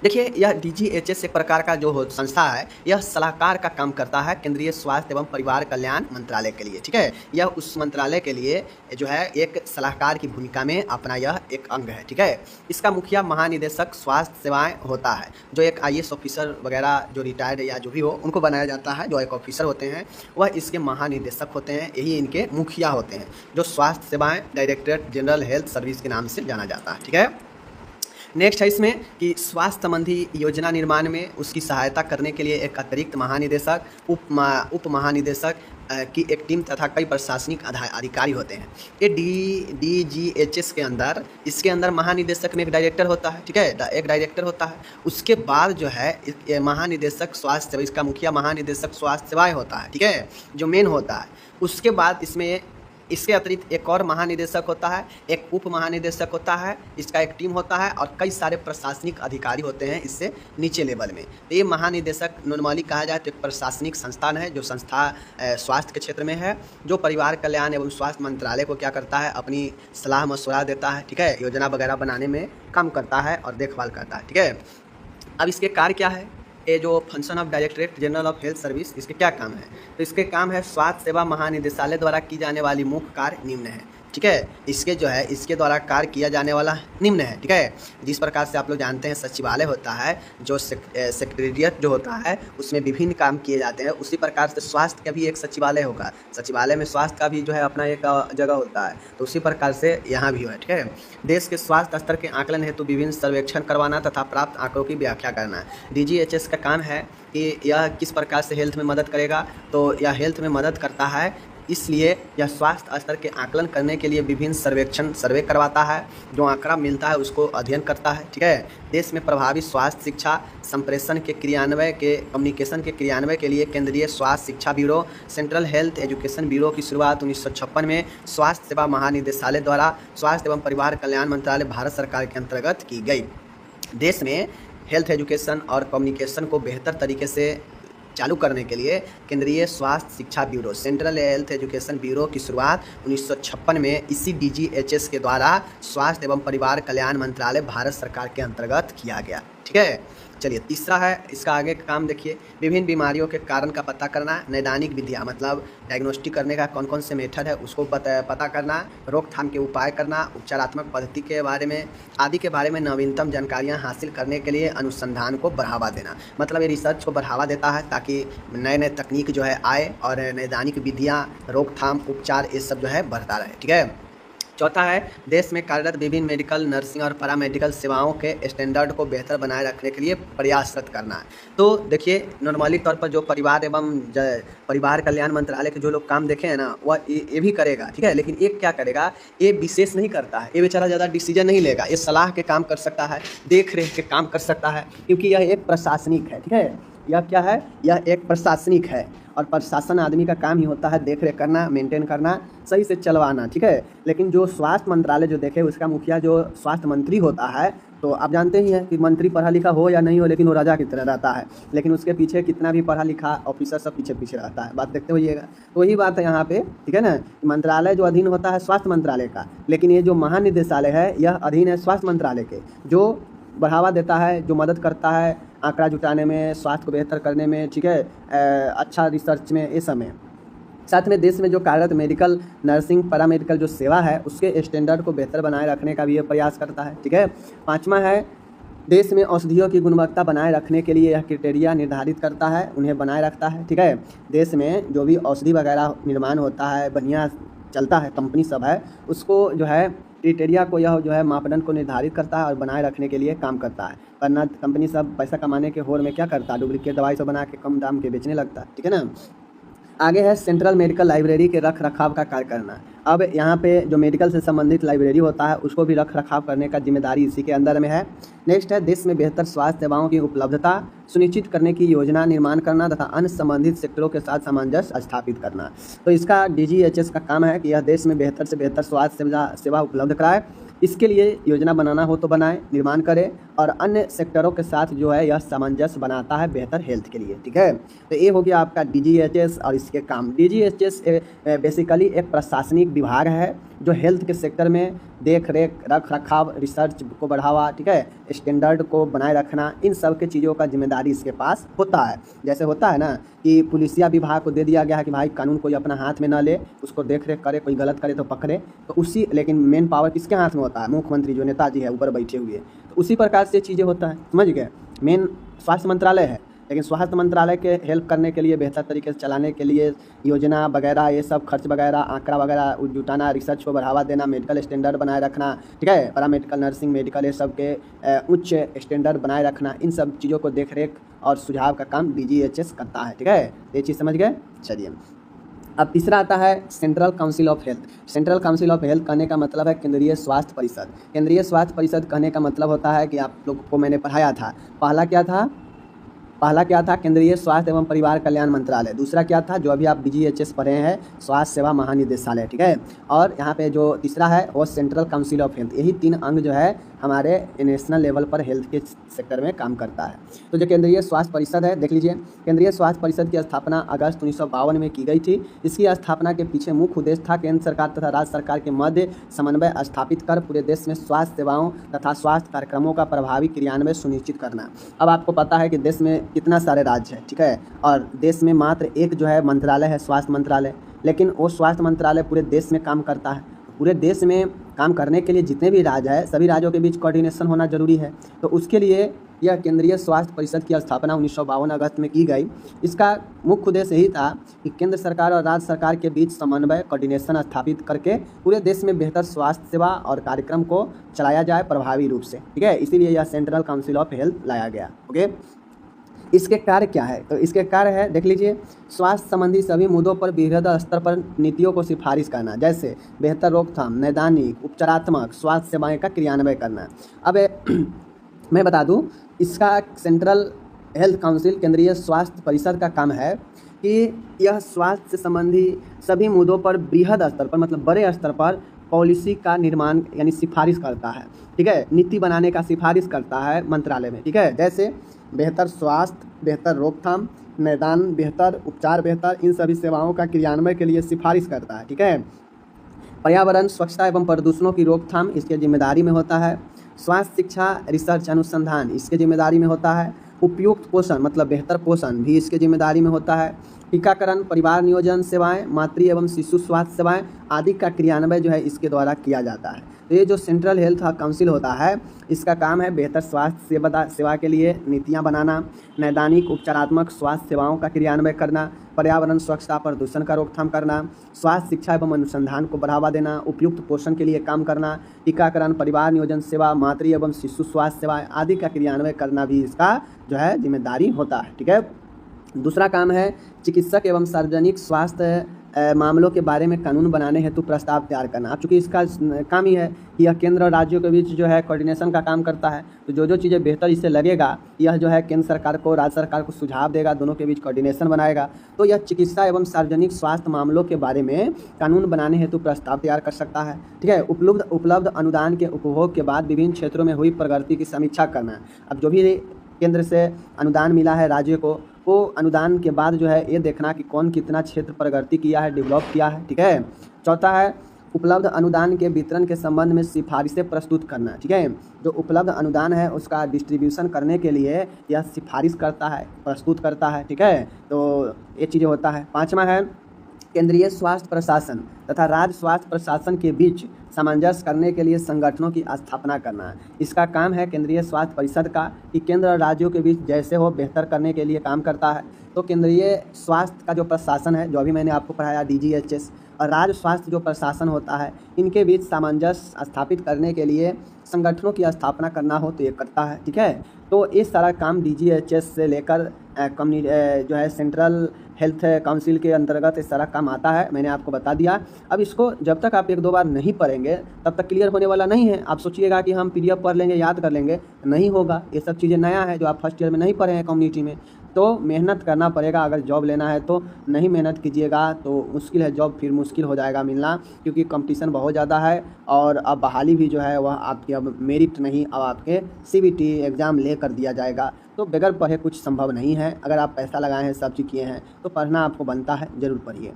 S2: देखिए, यह DGHS एक प्रकार का जो संस्था है, यह सलाहकार का काम करता है केंद्रीय स्वास्थ्य एवं परिवार कल्याण मंत्रालय के लिए। ठीक है, यह उस मंत्रालय के लिए जो है एक सलाहकार की भूमिका में अपना यह एक अंग है। ठीक है, इसका मुखिया महानिदेशक स्वास्थ्य सेवाएं होता है, जो एक IAS ऑफिसर वगैरह जो रिटायर्ड या जो भी हो उनको बनाया जाता है। जो एक ऑफिसर होते हैं वह इसके महानिदेशक होते हैं, यही इनके मुखिया होते हैं, जो स्वास्थ्य सेवाएँ डायरेक्टरेट जनरल हेल्थ सर्विस के नाम से जाना जाता है। ठीक है, नेक्स्ट है इसमें कि स्वास्थ्य संबंधी योजना निर्माण में उसकी सहायता करने के लिए एक अतिरिक्त महानिदेशक, उप महानिदेशक की एक टीम तथा कई प्रशासनिक अधिकारी होते हैं। ये DGHS के अंदर, इसके अंदर महानिदेशक में एक डायरेक्टर होता है। ठीक है, एक डायरेक्टर होता है। उसके बाद जो है महानिदेशक स्वास्थ्य सेवा, इसका मुखिया महानिदेशक स्वास्थ्य सेवाएं होता है। ठीक है, जो मेन होता है। उसके बाद इसमें इसके अतिरिक्त एक और महानिदेशक होता है, एक उप महानिदेशक होता है, इसका एक टीम होता है, और कई सारे प्रशासनिक अधिकारी होते हैं इससे नीचे लेवल में। तो ये महानिदेशक नॉर्मली कहा जाए तो एक प्रशासनिक संस्थान है, जो संस्था स्वास्थ्य के क्षेत्र में है, जो परिवार कल्याण एवं स्वास्थ्य मंत्रालय को क्या करता है, अपनी सलाह मशवरा देता है। ठीक है, योजना वगैरह बनाने में काम करता है और देखभाल करता है। ठीक है, अब इसके कार्य क्या है, ये जो function of directorate general of health service, इसके क्या काम है, तो इसके काम है स्वास्थ्य सेवा महानिदेशालय द्वारा की जाने वाली मुख्य कार्य निम्न है। ठीक है, इसके जो है इसके द्वारा कार्य किया जाने वाला निम्न है। ठीक है, जिस प्रकार से आप लोग जानते हैं सचिवालय होता है, जो सेक्रेटेरिएट जो होता है उसमें विभिन्न काम किए जाते हैं, उसी प्रकार से स्वास्थ्य का भी एक सचिवालय होगा। सचिवालय में स्वास्थ्य का भी जो है अपना एक जगह होता है, तो उसी प्रकार से यहाँ भी है। ठीक है, देश के स्वास्थ्य स्तर के आकलन हेतु विभिन्न सर्वेक्षण करवाना तथा प्राप्त आंकड़ों की व्याख्या करना। DGHS का काम है कि यह किस प्रकार से हेल्थ में मदद करेगा, तो यह हेल्थ में मदद करता है, इसलिए यह स्वास्थ्य स्तर के आकलन करने के लिए विभिन्न सर्वे करवाता है, जो आंकड़ा मिलता है उसको अध्ययन करता है। ठीक है, देश में प्रभावी स्वास्थ्य शिक्षा संप्रेषण के क्रियान्वय के कम्युनिकेशन के क्रियान्वय के लिए केंद्रीय स्वास्थ्य शिक्षा bureau, central health education bureau की शुरुआत 1956 में स्वास्थ्य सेवा महानिदेशालय द्वारा स्वास्थ्य एवं परिवार कल्याण मंत्रालय भारत सरकार के अंतर्गत की गई। देश में हेल्थ एजुकेशन और कम्युनिकेशन को बेहतर तरीके से चालू करने के लिए केंद्रीय स्वास्थ्य शिक्षा bureau, central health education bureau की शुरुआत 1956 में इसी DGHS के द्वारा स्वास्थ्य एवं परिवार कल्याण मंत्रालय भारत सरकार के अंतर्गत किया गया। ठीक है, चलिए तीसरा है, इसका आगे का काम देखिए, विभिन्न बीमारियों के कारण का पता करना, नैदानिक विधियाँ, मतलब डायग्नोस्टिक करने का कौन कौन से मेथड है उसको पता करना, रोकथाम के उपाय करना, उपचारात्मक पद्धति के बारे में आदि के बारे में नवीनतम जानकारियाँ हासिल करने के लिए अनुसंधान को बढ़ावा देना। मतलब ये रिसर्च को बढ़ावा देता है ताकि नए नए तकनीक जो है आए और नैदानिक विधियाँ, रोकथाम, उपचार, ये सब जो है बढ़ता रहे। ठीक है, चौथा है देश में कार्यरत विभिन्न मेडिकल, नर्सिंग और पैरामेडिकल सेवाओं के स्टैंडर्ड को बेहतर बनाए रखने के लिए प्रयासरत करना है। तो देखिए, नॉर्मली तौर पर जो परिवार एवं परिवार कल्याण मंत्रालय के जो लोग काम देखे हैं ना, वह ये भी करेगा। ठीक है, लेकिन एक क्या करेगा, ये विशेष नहीं करता है, ये बेचारा ज़्यादा डिसीजन नहीं लेगा, ये सलाह के काम कर सकता है, देख रेख के काम कर सकता है, क्योंकि यह एक प्रशासनिक है। ठीक है, यह क्या है, यह एक प्रशासनिक है और प्रशासन आदमी का काम ही होता है देख रेख करना, मेंटेन करना, सही से चलवाना, ठीक है। लेकिन जो स्वास्थ्य मंत्रालय जो देखे उसका मुखिया जो स्वास्थ्य मंत्री होता है, तो आप जानते ही हैं कि मंत्री पढ़ा लिखा हो या नहीं हो लेकिन वो राजा की तरह रहता है, लेकिन उसके पीछे कितना भी पढ़ा लिखा ऑफिसर सब पीछे पीछे रहता है, बात देखते होइएगा। तो वही बात है यहाँ पे, ठीक है ना। मंत्रालय जो अधीन होता है स्वास्थ्य मंत्रालय का, लेकिन ये जो महानिदेशालय है यह अधीन है स्वास्थ्य मंत्रालय के, जो बढ़ावा देता है, जो मदद करता है आंकड़ा जुटाने में, स्वास्थ्य को बेहतर करने में, ठीक है, अच्छा रिसर्च में, ये सब में। साथ में देश में जो कार्यरत मेडिकल, नर्सिंग, पैरामेडिकल जो सेवा है उसके स्टैंडर्ड को बेहतर बनाए रखने का भी ये प्रयास करता है, ठीक है। पाँचवा है, देश में औषधियों की गुणवत्ता बनाए रखने के लिए यह क्राइटेरिया निर्धारित करता है, उन्हें बनाए रखता है, ठीक है। देश में जो भी औषधि वगैरह निर्माण होता है, बढ़िया चलता है, कंपनी सब है, उसको जो है क्राइटेरिया को, यह जो है मापदंड को निर्धारित करता है और बनाए रखने के लिए काम करता है। वरना कंपनी सब पैसा कमाने के होड़ में क्या करता है, डुप्लीकेट दवाई सब बना के कम दाम के बेचने लगता है, ठीक है ना। आगे है सेंट्रल मेडिकल लाइब्रेरी के रख रखाव का कार्य करना। अब यहाँ पे जो मेडिकल से संबंधित लाइब्रेरी होता है उसको भी रख रखाव करने का जिम्मेदारी इसी के अंदर में है। नेक्स्ट है, देश में बेहतर स्वास्थ्य सेवाओं की उपलब्धता सुनिश्चित करने की योजना निर्माण करना तथा अन्य संबंधित सेक्टरों के साथ सामंजस्य स्थापित करना। तो इसका DGHS का काम है कि यह देश में बेहतर से बेहतर स्वास्थ्य सेवा उपलब्ध कराए, इसके लिए योजना बनाना हो तो बनाए, निर्माण करे और अन्य सेक्टरों के साथ जो है यह सामंजस्य बनाता है बेहतर हेल्थ के लिए, ठीक है। तो ये हो गया आपका DGHS और इसके काम। DGHS बेसिकली एक प्रशासनिक विभाग है जो हेल्थ के सेक्टर में देख रेख, रख रखाव, रिसर्च को बढ़ावा, ठीक है, स्टैंडर्ड को बनाए रखना, इन सब के चीज़ों का जिम्मेदारी इसके पास होता है। जैसे होता है ना कि पुलिसिया विभाग को दे दिया गया है कि भाई कानून कोई अपना हाथ में ना ले, उसको देख रेख करे, कोई गलत करे तो पकड़े, तो उसी, लेकिन मेन पावर किसके हाथ में होता है, मुख्यमंत्री जो नेताजी है ऊपर बैठे हुए, तो उसी प्रकार से चीज़ें होता है, समझ गए। मेन स्वास्थ्य मंत्रालय है, लेकिन स्वास्थ्य मंत्रालय के हेल्प करने के लिए, बेहतर तरीके से चलाने के लिए योजना वगैरह, ये सब खर्च वगैरह, आंकड़ा वगैरह जुटाना, रिसर्च को बढ़ावा देना, मेडिकल स्टैंडर्ड बनाए रखना, ठीक है, पैरामेडिकल, नर्सिंग, मेडिकल, ये सब के उच्च स्टैंडर्ड बनाए रखना, इन सब चीज़ों को देख रेख और सुझाव का काम DGHS करता है, ठीक है। ये चीज़ समझ गए। चलिए अब तीसरा आता है central council of health. Central council of health कहने का मतलब है केंद्रीय स्वास्थ्य परिषद। केंद्रीय स्वास्थ्य परिषद कहने का मतलब होता है कि आप लोग को मैंने पढ़ाया था, पहला क्या था, केंद्रीय स्वास्थ्य एवं परिवार कल्याण मंत्रालय। दूसरा क्या था, जो अभी आप DGHS पढ़े हैं, स्वास्थ्य सेवा महानिदेशालय, ठीक है। और यहाँ पे जो तीसरा है वो सेंट्रल काउंसिल ऑफ हेल्थ। यही 3 अंग जो है हमारे नेशनल लेवल पर हेल्थ के सेक्टर में काम करता है। तो जो केंद्रीय स्वास्थ्य परिषद है, देख लीजिए, केंद्रीय स्वास्थ्य परिषद की स्थापना अगस्त 1952 में की गई थी। इसकी स्थापना के पीछे मुख्य उद्देश्य था केंद्र सरकार तथा राज्य सरकार के मध्य समन्वय स्थापित कर पूरे देश में स्वास्थ्य सेवाओं तथा स्वास्थ्य कार्यक्रमों का प्रभावी क्रियान्वयन सुनिश्चित करना। अब आपको पता है कि देश में कितना सारे राज्य हैं, ठीक है, और देश में मात्र एक जो है मंत्रालय है, स्वास्थ्य मंत्रालय, लेकिन वो स्वास्थ्य मंत्रालय पूरे देश में काम करता है। पूरे देश में काम करने के लिए जितने भी राज्य हैं, सभी राज्यों के बीच कोऑर्डिनेशन होना जरूरी है। तो उसके लिए यह केंद्रीय स्वास्थ्य परिषद की स्थापना 1952 अगस्त में की गई। इसका मुख्य उद्देश्य यही था कि केंद्र सरकार और राज्य सरकार के बीच समन्वय, कोऑर्डिनेशन स्थापित करके पूरे देश में बेहतर स्वास्थ्य सेवा और कार्यक्रम को चलाया जाए प्रभावी रूप से, ठीक है। इसीलिए यह सेंट्रल काउंसिल ऑफ हेल्थ लाया गया, ओके। इसके कार्य क्या है, तो इसके कार्य है, देख लीजिए, स्वास्थ्य संबंधी सभी मुद्दों पर बृहद स्तर पर नीतियों को सिफारिश करना, जैसे बेहतर रोकथाम, नैदानिक, उपचारात्मक स्वास्थ्य सेवाएं का क्रियान्वयन करना। अब मैं बता दूं, इसका सेंट्रल हेल्थ काउंसिल, केंद्रीय स्वास्थ्य परिषद का काम है कि यह स्वास्थ्य से संबंधी सभी मुद्दों पर बृहद स्तर पर, मतलब बड़े स्तर पर पॉलिसी का निर्माण यानी सिफारिश करता है, ठीक है, नीति बनाने का सिफारिश करता है मंत्रालय में, ठीक है। जैसे बेहतर स्वास्थ्य, बेहतर रोकथाम, निदान बेहतर, उपचार बेहतर, इन सभी सेवाओं का क्रियान्वयन के लिए सिफारिश करता है, ठीक है। पर्यावरण, स्वच्छता एवं प्रदूषणों की रोकथाम इसके जिम्मेदारी में होता है। स्वास्थ्य शिक्षा, रिसर्च, अनुसंधान इसके जिम्मेदारी में होता है। उपयुक्त पोषण मतलब बेहतर पोषण भी इसके जिम्मेदारी में होता है। टीकाकरण, परिवार नियोजन सेवाएं, मातृ एवं शिशु स्वास्थ्य सेवाएं आदि का क्रियान्वयन जो है इसके द्वारा किया जाता है। तो ये जो सेंट्रल हेल्थ काउंसिल होता है, इसका काम है बेहतर स्वास्थ्य सेवा के लिए नीतियां बनाना, नैदानिक उपचारात्मक स्वास्थ्य सेवाओं का क्रियान्वयन करना, पर्यावरण, स्वच्छता, प्रदूषण का रोकथाम करना, स्वास्थ्य शिक्षा एवं अनुसंधान को बढ़ावा देना, उपयुक्त पोषण के लिए काम करना, टीकाकरण, परिवार नियोजन सेवा, मातृ एवं शिशु स्वास्थ्य सेवाएं आदि का क्रियान्वयन करना भी इसका जो है जिम्मेदारी होता है, ठीक है। दूसरा काम है चिकित्सक एवं सार्वजनिक स्वास्थ्य मामलों के बारे में कानून बनाने हेतु प्रस्ताव तैयार करना। अब चूँकि इसका काम ही है कि यह केंद्र और राज्यों के बीच जो है कोऑर्डिनेशन का काम करता है, तो जो चीज़ें बेहतर इससे लगेगा यह जो है केंद्र सरकार को, राज्य सरकार को सुझाव देगा, दोनों के बीच कोऑर्डिनेशन बनाएगा। तो यह चिकित्सा एवं सार्वजनिक स्वास्थ्य मामलों के बारे में कानून बनाने हेतु प्रस्ताव तैयार कर सकता है। ठीक है, उपलब्ध अनुदान के उपभोग के बाद विभिन्न क्षेत्रों में हुई प्रगति की समीक्षा करना। अब जो भी केंद्र से अनुदान मिला है राज्य को, वो अनुदान के बाद जो है ये देखना कि कौन कितना क्षेत्र प्रगति किया है, डेवलप किया है। ठीक है, चौथा है उपलब्ध अनुदान के वितरण के संबंध में सिफारिशें प्रस्तुत करना। ठीक है, जो उपलब्ध अनुदान है उसका डिस्ट्रीब्यूशन करने के लिए यह सिफारिश करता है, प्रस्तुत करता है। ठीक है, तो ये चीज़ें होता है। पाँचवा है केंद्रीय स्वास्थ्य प्रशासन तथा राज्य स्वास्थ्य प्रशासन के बीच सामंजस्य करने के लिए संगठनों की स्थापना करना। इसका काम है केंद्रीय स्वास्थ्य परिषद का कि केंद्र और राज्यों के बीच जैसे हो बेहतर करने के लिए काम करता है। तो केंद्रीय स्वास्थ्य का जो प्रशासन है, जो अभी मैंने आपको पढ़ाया DGHS, और राज्य स्वास्थ्य जो प्रशासन होता है, इनके बीच सामंजस्य स्थापित करने के लिए संगठनों की स्थापना करना हो तो ये करता है। ठीक है, तो इस सारा काम DGHS से लेकर जो है सेंट्रल हेल्थ काउंसिल के अंतर्गत इस सारा काम आता है, मैंने आपको बता दिया। अब इसको जब तक आप 1-2 बार नहीं पढ़ेंगे तब तक क्लियर होने वाला नहीं है। आप सोचिएगा कि हम PDF पढ़ लेंगे, याद कर लेंगे, नहीं होगा। ये सब चीज़ें नया है जो आप फर्स्ट ईयर में नहीं पढ़े हैं कम्युनिटी में, तो मेहनत करना पड़ेगा। अगर जॉब लेना है तो नहीं मेहनत कीजिएगा तो मुश्किल है, जॉब फिर मुश्किल हो जाएगा मिलना, क्योंकि कंपटीशन बहुत ज़्यादा है। और अब बहाली भी जो है वह आपकी अब मेरिट नहीं, अब आपके CBT एग्ज़ाम ले कर दिया जाएगा। तो बगैर पढ़े कुछ संभव नहीं है। अगर आप पैसा लगाए हैं, सब चीज़ किए हैं, तो पढ़ना आपको बनता है, ज़रूर पढ़िए।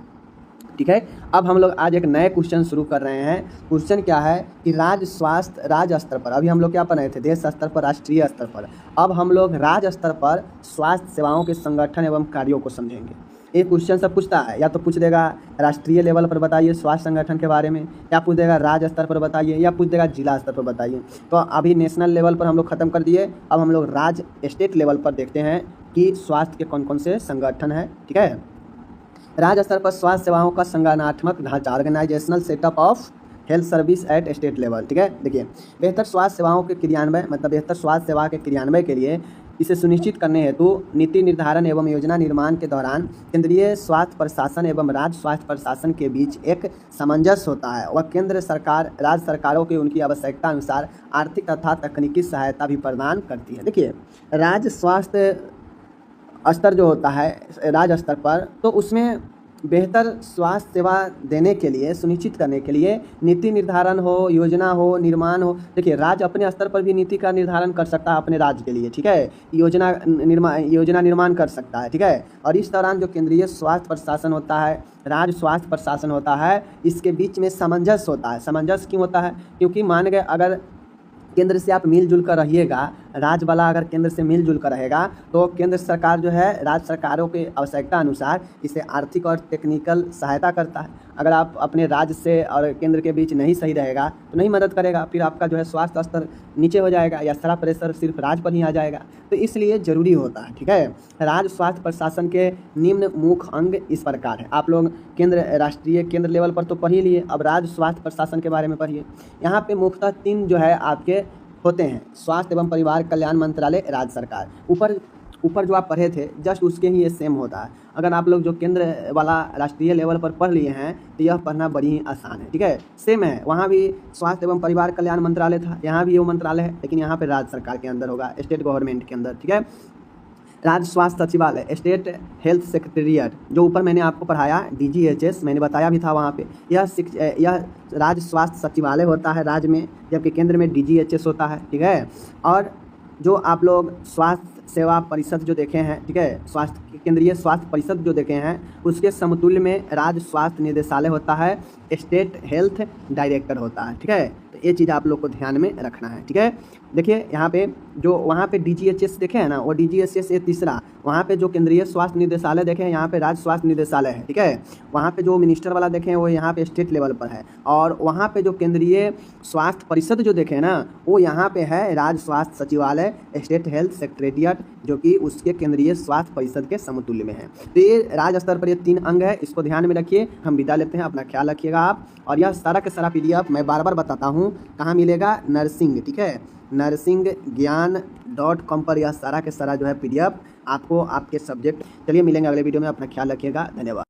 S2: ठीक है, अब हम लोग आज एक नए क्वेश्चन शुरू कर रहे हैं। क्वेश्चन क्या है कि राज्य स्तर पर, अभी हम लोग क्या पढ़ रहे थे, देश स्तर पर, राष्ट्रीय स्तर पर, अब हम लोग राज्य स्तर पर स्वास्थ्य सेवाओं के संगठन एवं कार्यों को समझेंगे। एक क्वेश्चन सब पूछता है, या तो पूछ देगा राष्ट्रीय लेवल पर बताइए स्वास्थ्य संगठन के बारे में, या पूछ देगा राज्य स्तर पर बताइए, या पूछ देगा जिला स्तर पर बताइए। तो अभी नेशनल लेवल पर हम लोग ख़त्म कर दिए, अब हम लोग राज्य स्टेट लेवल पर देखते हैं कि स्वास्थ्य के कौन कौन से संगठन हैं। ठीक है, राज्य स्तर पर स्वास्थ्य सेवाओं का संगठनात्मक ढांचा, organisational setup of health service at state level. ठीक है, देखिए बेहतर स्वास्थ्य सेवाओं के क्रियान्वय, मतलब बेहतर स्वास्थ्य सेवा के क्रियान्वय के लिए इसे सुनिश्चित करने हेतु नीति निर्धारण एवं योजना निर्माण के दौरान केंद्रीय स्वास्थ्य प्रशासन एवं राज्य स्वास्थ्य प्रशासन के बीच एक सामंजस्य होता है। वह केंद्र सरकार राज्य सरकारों की उनकी आवश्यकता अनुसार आर्थिक तथा तकनीकी सहायता भी प्रदान करती है। देखिए राज्य स्वास्थ्य स्तर जो होता है राज्य स्तर पर, तो उसमें बेहतर स्वास्थ्य सेवा देने के लिए, सुनिश्चित करने के लिए नीति निर्धारण हो, योजना हो, निर्माण हो। देखिए राज्य अपने स्तर पर भी नीति का निर्धारण कर सकता है अपने राज्य के लिए। ठीक है, योजना निर्माण कर सकता है। ठीक है, और इस दौरान जो केंद्रीय स्वास्थ्य प्रशासन होता है, राज्य स्वास्थ्य प्रशासन होता है, इसके बीच में सामंजस्य होता है। सामंजस्य क्यों होता है? क्योंकि मान गए अगर केंद्र से आप मिलजुल कर रहिएगा, राज्य वाला अगर केंद्र से मिलजुल कर रहेगा, तो केंद्र सरकार जो है राज्य सरकारों के आवश्यकता अनुसार इसे आर्थिक और टेक्निकल सहायता करता है। अगर आप अपने राज्य से और केंद्र के बीच नहीं सही रहेगा तो नहीं मदद करेगा, फिर आपका जो है स्वास्थ्य स्तर नीचे हो जाएगा या सारा प्रेशर सिर्फ राज्य पर ही आ जाएगा। तो इसलिए ज़रूरी होता है। ठीक है, राज्य स्वास्थ्य प्रशासन के निम्न मुख्य अंग इस प्रकार है। आप लोग राष्ट्रीय केंद्र लेवल पर तो पढ़ ही लिए, अब राज्य स्वास्थ्य प्रशासन के बारे में पढ़िए। यहाँ पे मुख्यतः 3 जो है आपके होते हैं, स्वास्थ्य एवं परिवार कल्याण मंत्रालय, राज्य सरकार। ऊपर जो आप पढ़े थे जस्ट उसके ही ये सेम होता है। अगर आप लोग जो केंद्र वाला राष्ट्रीय लेवल पर पढ़ लिए हैं तो यह पढ़ना बड़ी ही आसान है। ठीक है, सेम है, वहाँ भी स्वास्थ्य एवं परिवार कल्याण मंत्रालय था, यहाँ भी वो मंत्रालय है, लेकिन यहाँ पे राज्य सरकार के अंदर होगा, स्टेट गवर्नमेंट के अंदर। ठीक है, राज्य स्वास्थ्य सचिवालय, स्टेट हेल्थ सेक्रेटेरिएट, जो ऊपर मैंने आपको पढ़ाया DGHS, मैंने बताया भी था वहाँ पे, यह राज्य स्वास्थ्य सचिवालय होता है राज्य में, जबकि केंद्र में DGHS होता है। ठीक है, और जो आप लोग स्वास्थ्य सेवा परिषद जो देखे हैं, ठीक है, केंद्रीय स्वास्थ्य परिषद जो देखे हैं, उसके समतुल्य में राज्य स्वास्थ्य निदेशालय होता है, स्टेट हेल्थ डायरेक्टर होता है। ठीक है, तो ये चीज़ आप लोग को ध्यान में रखना है। ठीक है, देखिए यहाँ पे जो वहाँ पे DGHS देखे हैं ना, वो DGHS ये तीसरा, वहाँ पे जो केंद्रीय स्वास्थ्य निदेशालय देखे हैं, यहाँ पे राज्य स्वास्थ्य निदेशालय है। ठीक है, वहाँ पे जो मिनिस्टर वाला देखे हैं वो यहाँ पे स्टेट लेवल पर है, और वहाँ पे जो केंद्रीय स्वास्थ्य परिषद जो देखे हैं ना, वो यहाँ पे है राज्य स्वास्थ्य सचिवालय, स्टेट हेल्थ सेक्रेटेरिएट, जो कि उसके केंद्रीय स्वास्थ्य परिषद के समतुल्य में है। तो ये राज्य स्तर पर ये 3 अंग है, इसको ध्यान में रखिए। हम विदा लेते हैं, अपना ख्याल रखिएगा आप। और यह सारा के सारा PDF मैं बार बताता हूँ कहाँ मिलेगा, नर्सिंग। ठीक है, nursingyan.com पर यह सारा के सारा जो है PDF आपको आपके सब्जेक्ट। चलिए मिलेंगे अगले वीडियो में, अपना ख्याल रखिएगा, धन्यवाद।